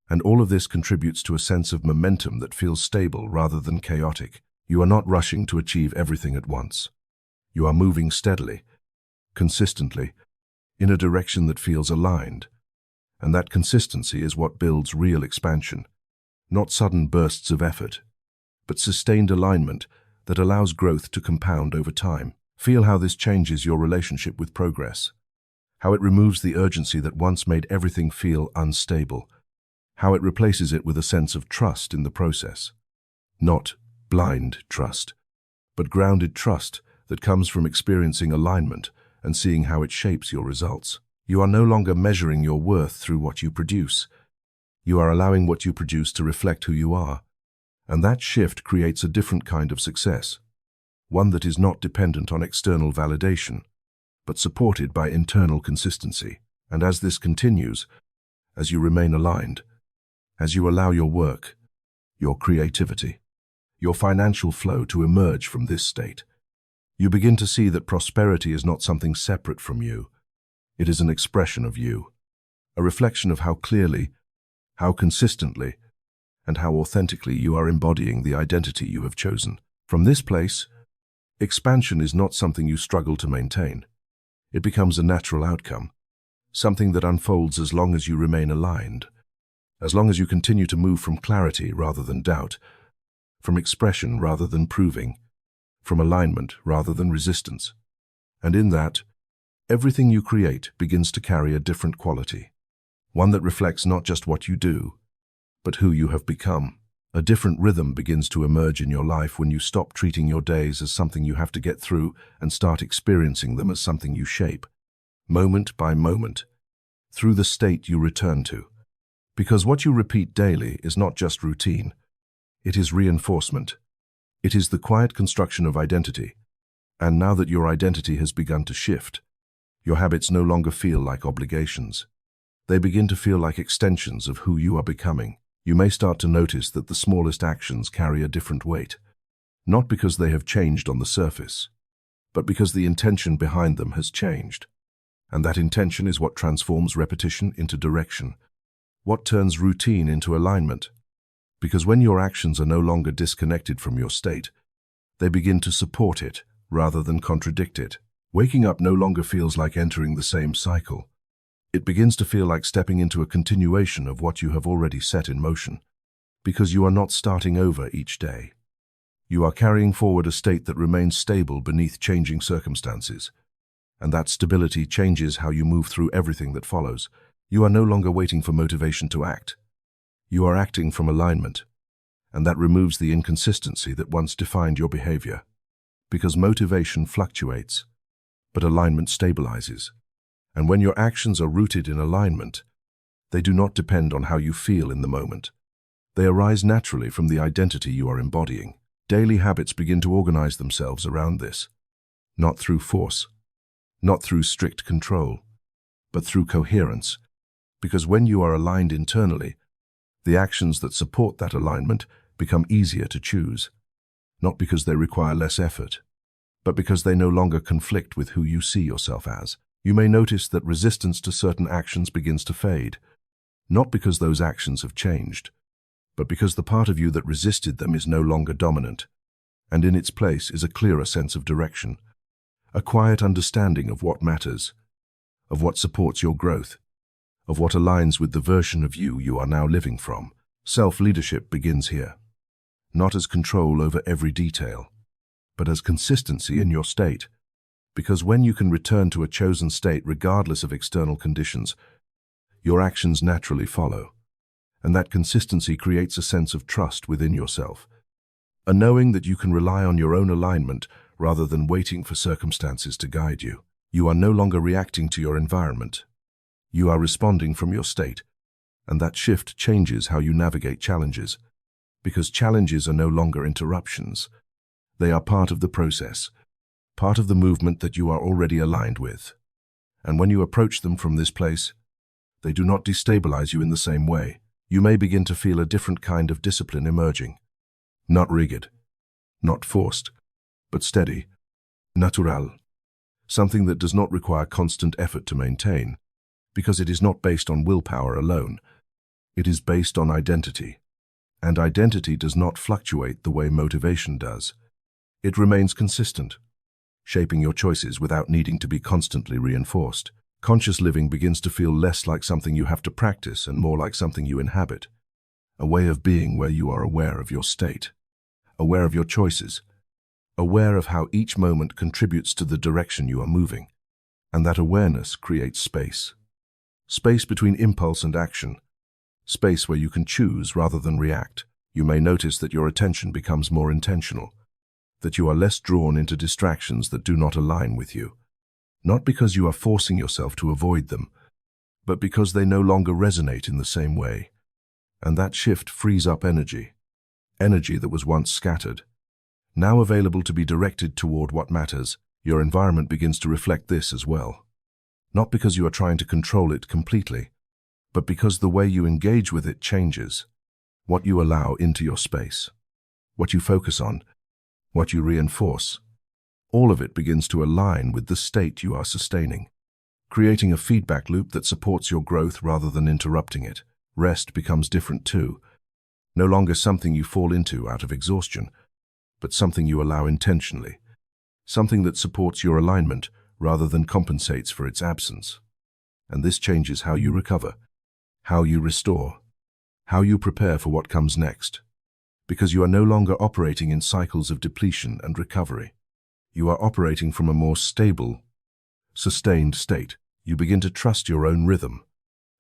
and all of this contributes to a sense of momentum that feels stable rather than chaotic. You are not rushing to achieve everything at once. You are moving steadily, consistently, in a direction that feels aligned, and that consistency is what builds real expansion, not sudden bursts of effort, but sustained alignment that allows growth to compound over time. Feel how this changes your relationship with progress, how it removes the urgency that once made everything feel unstable, how it replaces it with a sense of trust in the process. Not blind trust, but grounded trust that comes from experiencing alignment and seeing how it shapes your results. You are no longer measuring your worth through what you produce. You are allowing what you produce to reflect who you are, and that shift creates a different kind of success, one that is not dependent on external validation, but supported by internal consistency. And as this continues, as you remain aligned, as you allow your work, your creativity, your financial flow to emerge from this state, you begin to see that prosperity is not something separate from you. It is an expression of you, a reflection of how clearly, how consistently, and how authentically you are embodying the identity you have chosen. From this place, expansion is not something you struggle to maintain. It becomes a natural outcome, something that unfolds as long as you remain aligned, as long as you continue to move from clarity rather than doubt, from expression rather than proving, from alignment rather than resistance. And in that, everything you create begins to carry a different quality, one that reflects not just what you do, but who you have become. A different rhythm begins to emerge in your life when you stop treating your days as something you have to get through and start experiencing them as something you shape, moment by moment, through the state you return to. Because what you repeat daily is not just routine, it is reinforcement. It is the quiet construction of identity. And now that your identity has begun to shift, your habits no longer feel like obligations. They begin to feel like extensions of who you are becoming. You may start to notice that the smallest actions carry a different weight, not because they have changed on the surface, but because the intention behind them has changed. And that intention is what transforms repetition into direction, what turns routine into alignment. Because when your actions are no longer disconnected from your state, they begin to support it rather than contradict it. Waking up no longer feels like entering the same cycle. It begins to feel like stepping into a continuation of what you have already set in motion, because you are not starting over each day. You are carrying forward a state that remains stable beneath changing circumstances, and that stability changes how you move through everything that follows. You are no longer waiting for motivation to act. You are acting from alignment, and that removes the inconsistency that once defined your behavior, because motivation fluctuates, but alignment stabilizes. And when your actions are rooted in alignment, they do not depend on how you feel in the moment. They arise naturally from the identity you are embodying. Daily habits begin to organize themselves around this, not through force, not through strict control, but through coherence, because when you are aligned internally, the actions that support that alignment become easier to choose, not because they require less effort, but because they no longer conflict with who you see yourself as. You may notice that resistance to certain actions begins to fade, not because those actions have changed, but because the part of you that resisted them is no longer dominant, and in its place is a clearer sense of direction, a quiet understanding of what matters, of what supports your growth, of what aligns with the version of you you are now living from. Self-leadership begins here, not as control over every detail, but as consistency in your state. Because when you can return to a chosen state regardless of external conditions, your actions naturally follow, and that consistency creates a sense of trust within yourself, a knowing that you can rely on your own alignment rather than waiting for circumstances to guide you. You are no longer reacting to your environment. You are responding from your state, and that shift changes how you navigate challenges, because challenges are no longer interruptions. They are part of the process, part of the movement that you are already aligned with. And when you approach them from this place, they do not destabilize you in the same way. You may begin to feel a different kind of discipline emerging. Not rigid, not forced, but steady, natural. Something that does not require constant effort to maintain, because it is not based on willpower alone. It is based on identity. And identity does not fluctuate the way motivation does. It remains consistent, shaping your choices without needing to be constantly reinforced. Conscious living begins to feel less like something you have to practice and more like something you inhabit, a way of being where you are aware of your state, aware of your choices, aware of how each moment contributes to the direction you are moving, and that awareness creates space. Space between impulse and action, space where you can choose rather than react. You may notice that your attention becomes more intentional, that you are less drawn into distractions that do not align with you, not because you are forcing yourself to avoid them, but because they no longer resonate in the same way. And that shift frees up energy that was once scattered, now available to be directed toward what matters. Your environment begins to reflect this as well, not because you are trying to control it completely, but because the way you engage with it changes, what you allow into your space, what you focus on, what you reinforce. All of it begins to align with the state you are sustaining, creating a feedback loop that supports your growth rather than interrupting it. Rest becomes different too, no longer something you fall into out of exhaustion, but something you allow intentionally, something that supports your alignment rather than compensates for its absence. And this changes how you recover, how you restore, how you prepare for what comes next. Because you are no longer operating in cycles of depletion and recovery. You are operating from a more stable, sustained state. You begin to trust your own rhythm,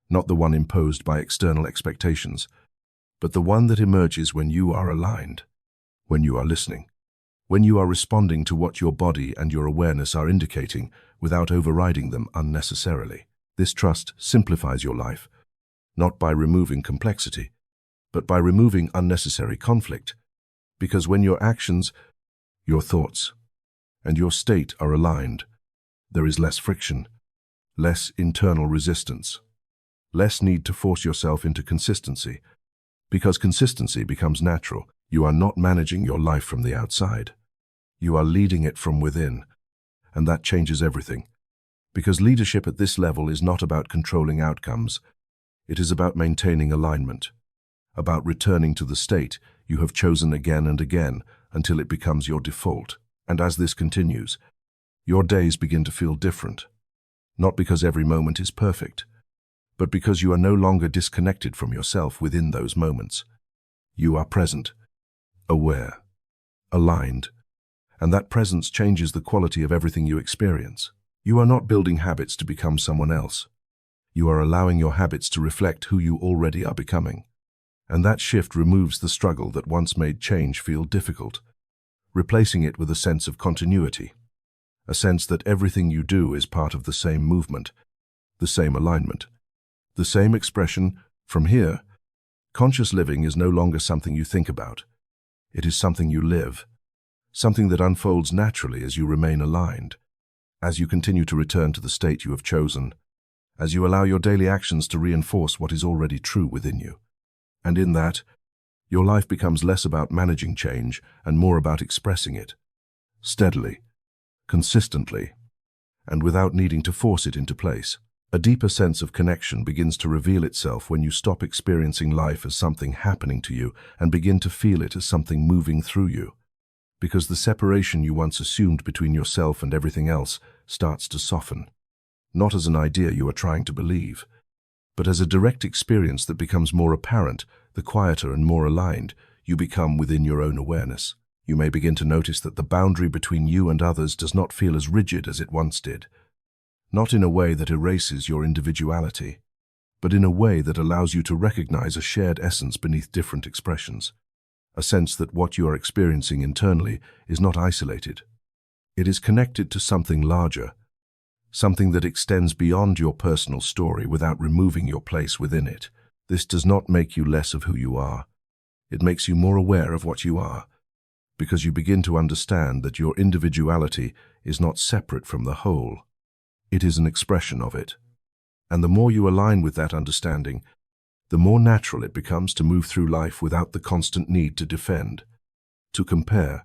not the one imposed by external expectations, but the one that emerges when you are aligned, when you are listening, when you are responding to what your body and your awareness are indicating without overriding them unnecessarily. This trust simplifies your life, not by removing complexity, but by removing unnecessary conflict, because when your actions, your thoughts, and your state are aligned, there is less friction, less internal resistance, less need to force yourself into consistency, because consistency becomes natural. You are not managing your life from the outside. You are leading it from within, and that changes everything, because leadership at this level is not about controlling outcomes. It is about maintaining alignment, about returning to the state you have chosen again and again until it becomes your default. And as this continues, Your days begin to feel different, not because every moment is perfect, but because you are no longer disconnected from yourself within those moments. You are present, aware, aligned, and that presence changes the quality of everything you experience. You are not building habits to become someone else. You are allowing your habits to reflect who you already are becoming. And that shift removes the struggle that once made change feel difficult, replacing it with a sense of continuity, a sense that everything you do is part of the same movement, the same alignment, the same expression. From here, conscious living is no longer something you think about. It is something you live, something that unfolds naturally as you remain aligned, as you continue to return to the state you have chosen, as you allow your daily actions to reinforce what is already true within you. And in that, your life becomes less about managing change and more about expressing it, steadily, consistently, and without needing to force it into place. A deeper sense of connection begins to reveal itself when you stop experiencing life as something happening to you and begin to feel it as something moving through you. Because the separation you once assumed between yourself and everything else starts to soften, not as an idea you are trying to believe, but as a direct experience that becomes more apparent. The quieter and more aligned you become within your own awareness, you may begin to notice that the boundary between you and others does not feel as rigid as it once did. Not in a way that erases your individuality, but in a way that allows you to recognize a shared essence beneath different expressions, a sense that what you are experiencing internally is not isolated. It is connected to something larger, something that extends beyond your personal story without removing your place within it. This does not make you less of who you are. It makes you more aware of what you are, because you begin to understand that your individuality is not separate from the whole. It is an expression of it. And the more you align with that understanding, the more natural it becomes to move through life without the constant need to defend, to compare,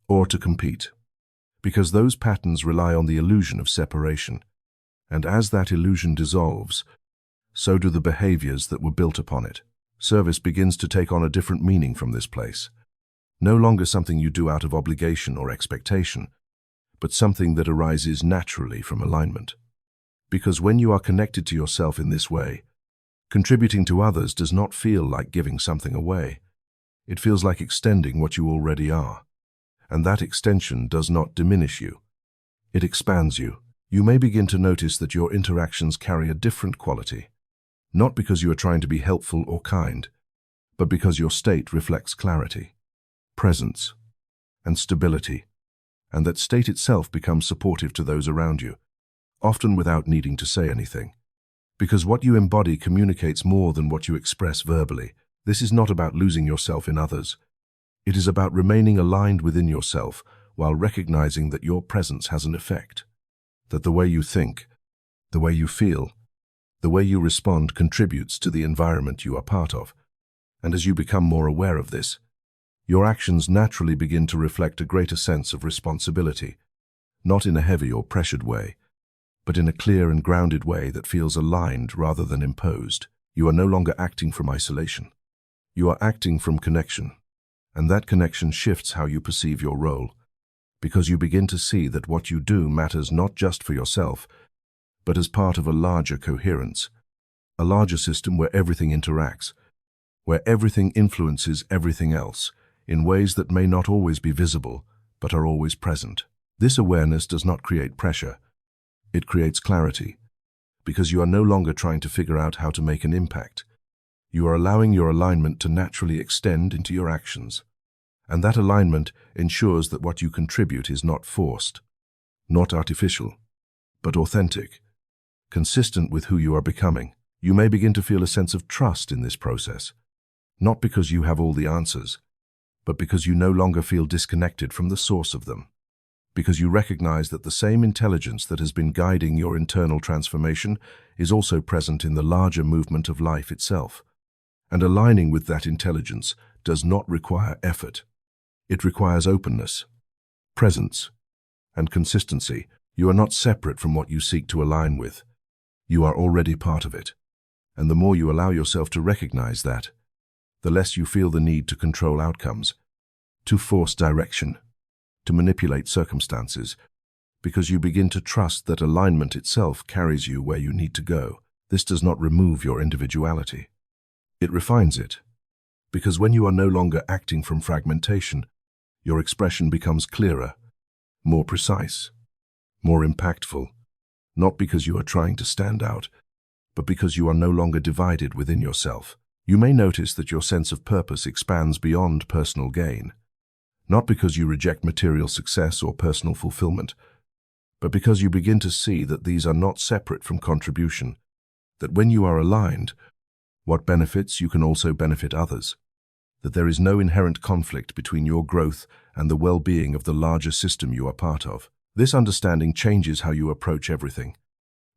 or to compete. Because those patterns rely on the illusion of separation. And as that illusion dissolves, so do the behaviors that were built upon it. Service begins to take on a different meaning from this place. No longer something you do out of obligation or expectation, but something that arises naturally from alignment. Because when you are connected to yourself in this way, contributing to others does not feel like giving something away. It feels like extending what you already are. And that extension does not diminish you. It expands you. You may begin to notice that your interactions carry a different quality. Not because you are trying to be helpful or kind, but because your state reflects clarity, presence, and stability, and that state itself becomes supportive to those around you, often without needing to say anything. Because what you embody communicates more than what you express verbally. This is not about losing yourself in others. It is about remaining aligned within yourself while recognizing that your presence has an effect, that the way you think, the way you feel, the way you respond contributes to the environment you are part of. And as you become more aware of this, your actions naturally begin to reflect a greater sense of responsibility, not in a heavy or pressured way, but in a clear and grounded way that feels aligned rather than imposed. You are no longer acting from isolation. You are acting from connection, and that connection shifts how you perceive your role, because you begin to see that what you do matters not just for yourself, but as part of a larger coherence, a larger system where everything interacts, where everything influences everything else, in ways that may not always be visible, but are always present. This awareness does not create pressure. It creates clarity, because you are no longer trying to figure out how to make an impact. You are allowing your alignment to naturally extend into your actions. And that alignment ensures that what you contribute is not forced, not artificial, but authentic, consistent with who you are becoming. You may begin to feel a sense of trust in this process, not because you have all the answers, but because you no longer feel disconnected from the source of them. Because you recognize that the same intelligence that has been guiding your internal transformation is also present in the larger movement of life itself. And aligning with that intelligence does not require effort. It requires openness, presence, and consistency. You are not separate from what you seek to align with. You are already part of it. And the more you allow yourself to recognize that, the less you feel the need to control outcomes, to force direction, to manipulate circumstances, because you begin to trust that alignment itself carries you where you need to go. This does not remove your individuality. It refines it, because when you are no longer acting from fragmentation, your expression becomes clearer, more precise, more impactful, not because you are trying to stand out, but because you are no longer divided within yourself. You may notice that your sense of purpose expands beyond personal gain, not because you reject material success or personal fulfillment, but because you begin to see that these are not separate from contribution, that when you are aligned, what benefits you can also benefit others, that there is no inherent conflict between your growth and the well-being of the larger system you are part of. This understanding changes how you approach everything,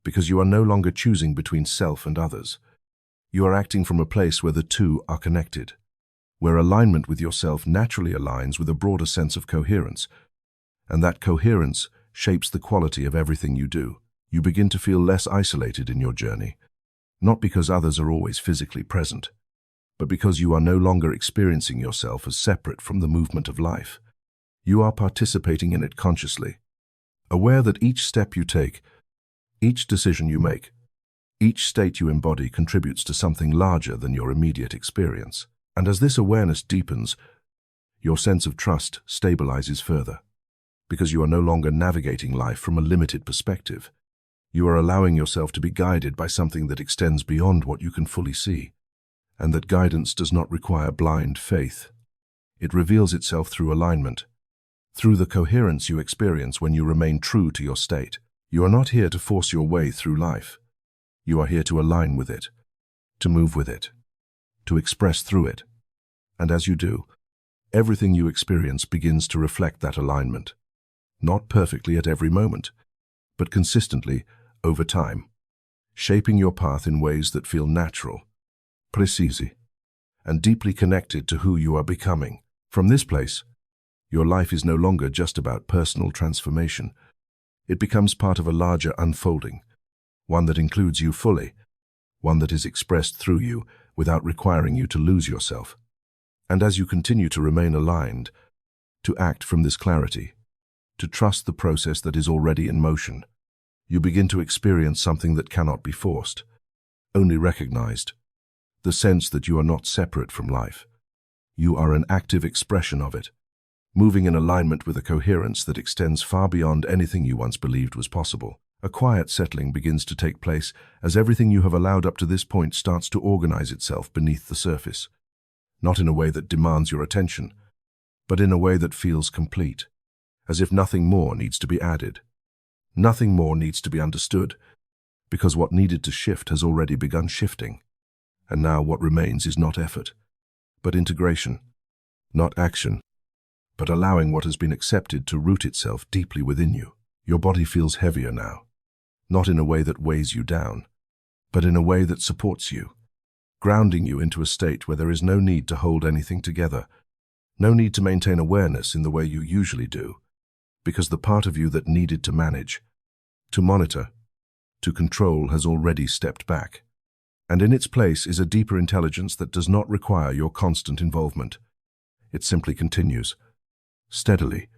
because you are no longer choosing between self and others. You are acting from a place where the two are connected, where alignment with yourself naturally aligns with a broader sense of coherence, and that coherence shapes the quality of everything you do. You begin to feel less isolated in your journey, not because others are always physically present, but because you are no longer experiencing yourself as separate from the movement of life. You are participating in it consciously, aware that each step you take, each decision you make, each state you embody contributes to something larger than your immediate experience. And as this awareness deepens, your sense of trust stabilizes further, because you are no longer navigating life from a limited perspective. You are allowing yourself to be guided by something that extends beyond what you can fully see, and that guidance does not require blind faith. It reveals itself through alignment, through the coherence you experience when you remain true to your state. You are not here to force your way through life. You are here to align with it, to move with it, to express through it. And as you do, everything you experience begins to reflect that alignment, not perfectly at every moment, but consistently over time, shaping your path in ways that feel natural, precise, and deeply connected to who you are becoming. From this place, your life is no longer just about personal transformation. It becomes part of a larger unfolding, one that includes you fully, one that is expressed through you without requiring you to lose yourself. And as you continue to remain aligned, to act from this clarity, to trust the process that is already in motion, you begin to experience something that cannot be forced, only recognized, the sense that you are not separate from life. You are an active expression of it, moving in alignment with a coherence that extends far beyond anything you once believed was possible. A quiet settling begins to take place as everything you have allowed up to this point starts to organize itself beneath the surface, not in a way that demands your attention, but in a way that feels complete, as if nothing more needs to be added. Nothing more needs to be understood, because what needed to shift has already begun shifting. And now what remains is not effort, but integration, not action, but allowing what has been accepted to root itself deeply within you. Your body feels heavier now, not in a way that weighs you down, but in a way that supports you, grounding you into a state where there is no need to hold anything together, no need to maintain awareness in the way you usually do, because the part of you that needed to manage, to monitor, to control has already stepped back. And in its place is a deeper intelligence that does not require your constant involvement. It simply continues, steadily,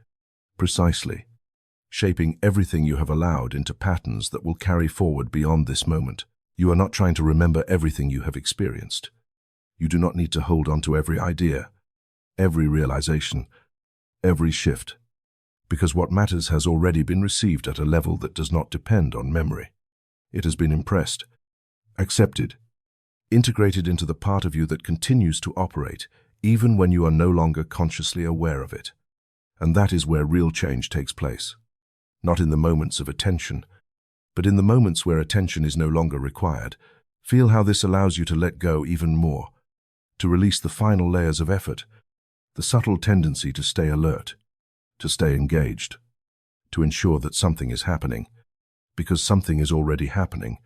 precisely, shaping everything you have allowed into patterns that will carry forward beyond this moment. You are not trying to remember everything you have experienced. You do not need to hold on to every idea, every realization, every shift, because what matters has already been received at a level that does not depend on memory. It has been impressed, accepted, integrated into the part of you that continues to operate even when you are no longer consciously aware of it. And that is where real change takes place. Not in the moments of attention, but in the moments where attention is no longer required. Feel how this allows you to let go even more, to release the final layers of effort, the subtle tendency to stay alert, to stay engaged, to ensure that something is happening, because something is already happening,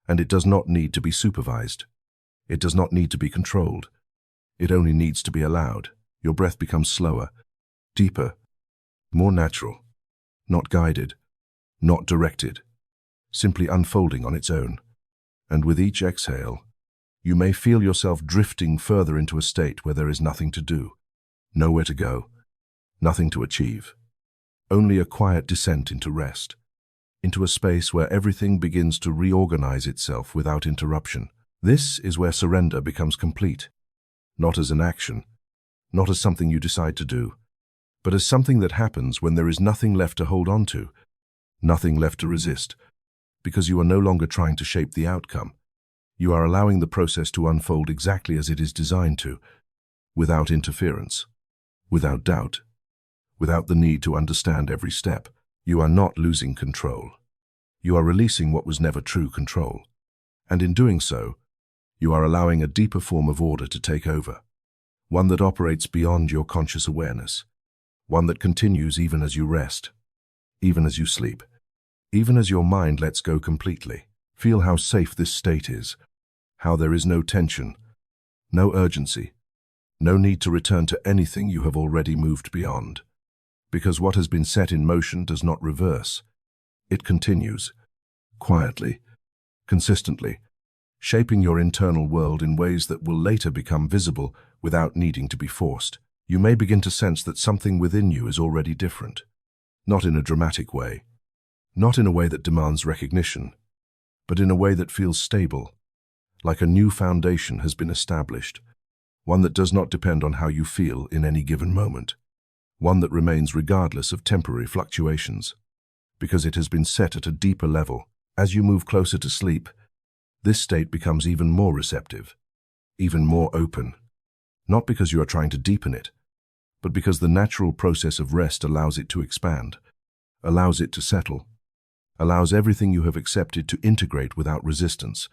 and it does not need to be supervised. It does not need to be controlled. It only needs to be allowed. Your breath becomes slower, deeper, more natural, not guided, not directed, simply unfolding on its own. And with each exhale, you may feel yourself drifting further into a state where there is nothing to do, nowhere to go, nothing to achieve, only a quiet descent into rest, into a space where everything begins to reorganize itself without interruption. This is where surrender becomes complete, not as an action, not as something you decide to do, but as something that happens when there is nothing left to hold on to, nothing left to resist, because you are no longer trying to shape the outcome. You are allowing the process to unfold exactly as it is designed to, without interference, without doubt, without the need to understand every step. You are not losing control. You are releasing what was never true control. And in doing so, you are allowing a deeper form of order to take over, one that operates beyond your conscious awareness, one that continues even as you rest, even as you sleep, even as your mind lets go completely. Feel how safe this state is, how there is no tension, no urgency, no need to return to anything you have already moved beyond. Because what has been set in motion does not reverse. It continues, quietly, consistently, shaping your internal world in ways that will later become visible without needing to be forced. You may begin to sense that something within you is already different, not in a dramatic way, not in a way that demands recognition, but in a way that feels stable, like a new foundation has been established, one that does not depend on how you feel in any given moment, one that remains regardless of temporary fluctuations, because it has been set at a deeper level. As you move closer to sleep, this state becomes even more receptive, even more open, not because you are trying to deepen it, but because the natural process of rest allows it to expand, allows it to settle, allows everything you have accepted to integrate without resistance,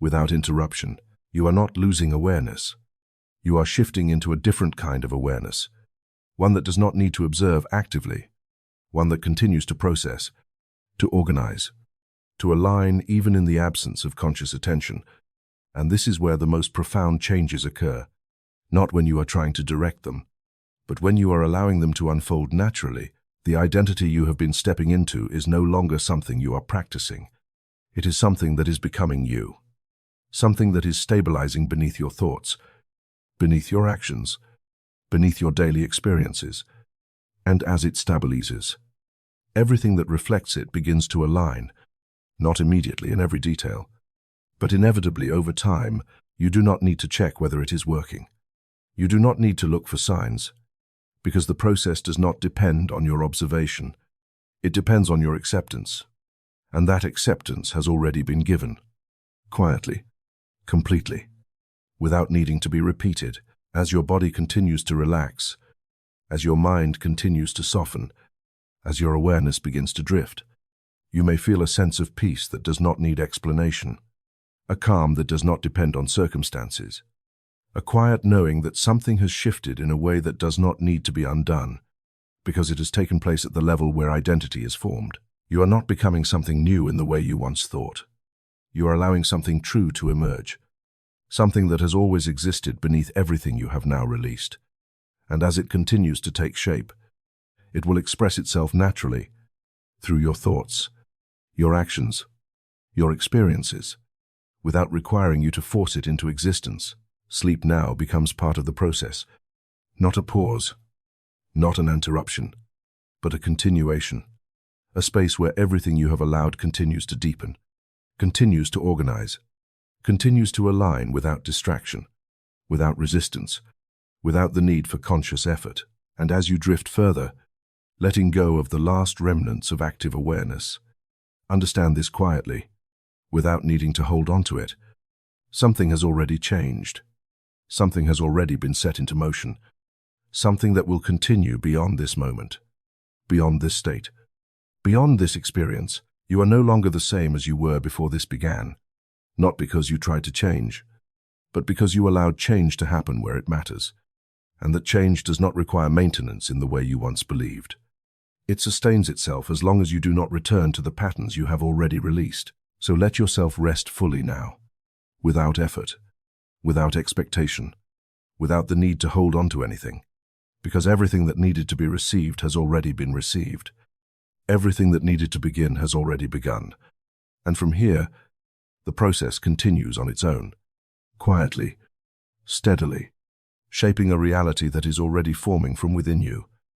without interruption. You are not losing awareness. You are shifting into a different kind of awareness, one that does not need to observe actively, one that continues to process, to organize, to align even in the absence of conscious attention. And this is where the most profound changes occur, not when you are trying to direct them, but when you are allowing them to unfold naturally. The identity you have been stepping into is no longer something you are practicing. It is something that is becoming you, something that is stabilizing beneath your thoughts, beneath your actions, beneath your daily experiences. And as it stabilizes, everything that reflects it begins to align, not immediately in every detail, but inevitably over time. You do not need to check whether it is working. You do not need to look for signs, because the process does not depend on your observation. It depends on your acceptance, and that acceptance has already been given, quietly, completely, without needing to be repeated. As your body continues to relax, as your mind continues to soften, as your awareness begins to drift, you may feel a sense of peace that does not need explanation, a calm that does not depend on circumstances, a quiet knowing that something has shifted in a way that does not need to be undone, because it has taken place at the level where identity is formed. You are not becoming something new in the way you once thought. You are allowing something true to emerge, something that has always existed beneath everything you have now released. And as it continues to take shape, it will express itself naturally through your thoughts, your actions, your experiences, without requiring you to force it into existence. Sleep now becomes part of the process, not a pause, not an interruption, but a continuation, a space where everything you have allowed continues to deepen, continues to organize, continues to align without distraction, without resistance, without the need for conscious effort. And as you drift further, letting go of the last remnants of active awareness, understand this quietly, without needing to hold on to it. Something has already changed. Something has already been set into motion. Something that will continue beyond this moment, beyond this state, beyond this experience. You are no longer the same as you were before this began, not because you tried to change, but because you allowed change to happen where it matters, and that change does not require maintenance in the way you once believed. It sustains itself as long as you do not return to the patterns you have already released. So let yourself rest fully now, without effort, without expectation, without the need to hold on to anything, because everything that needed to be received has already been received. Everything that needed to begin has already begun. And from here, the process continues on its own, quietly, steadily, shaping a reality that is already forming from within you.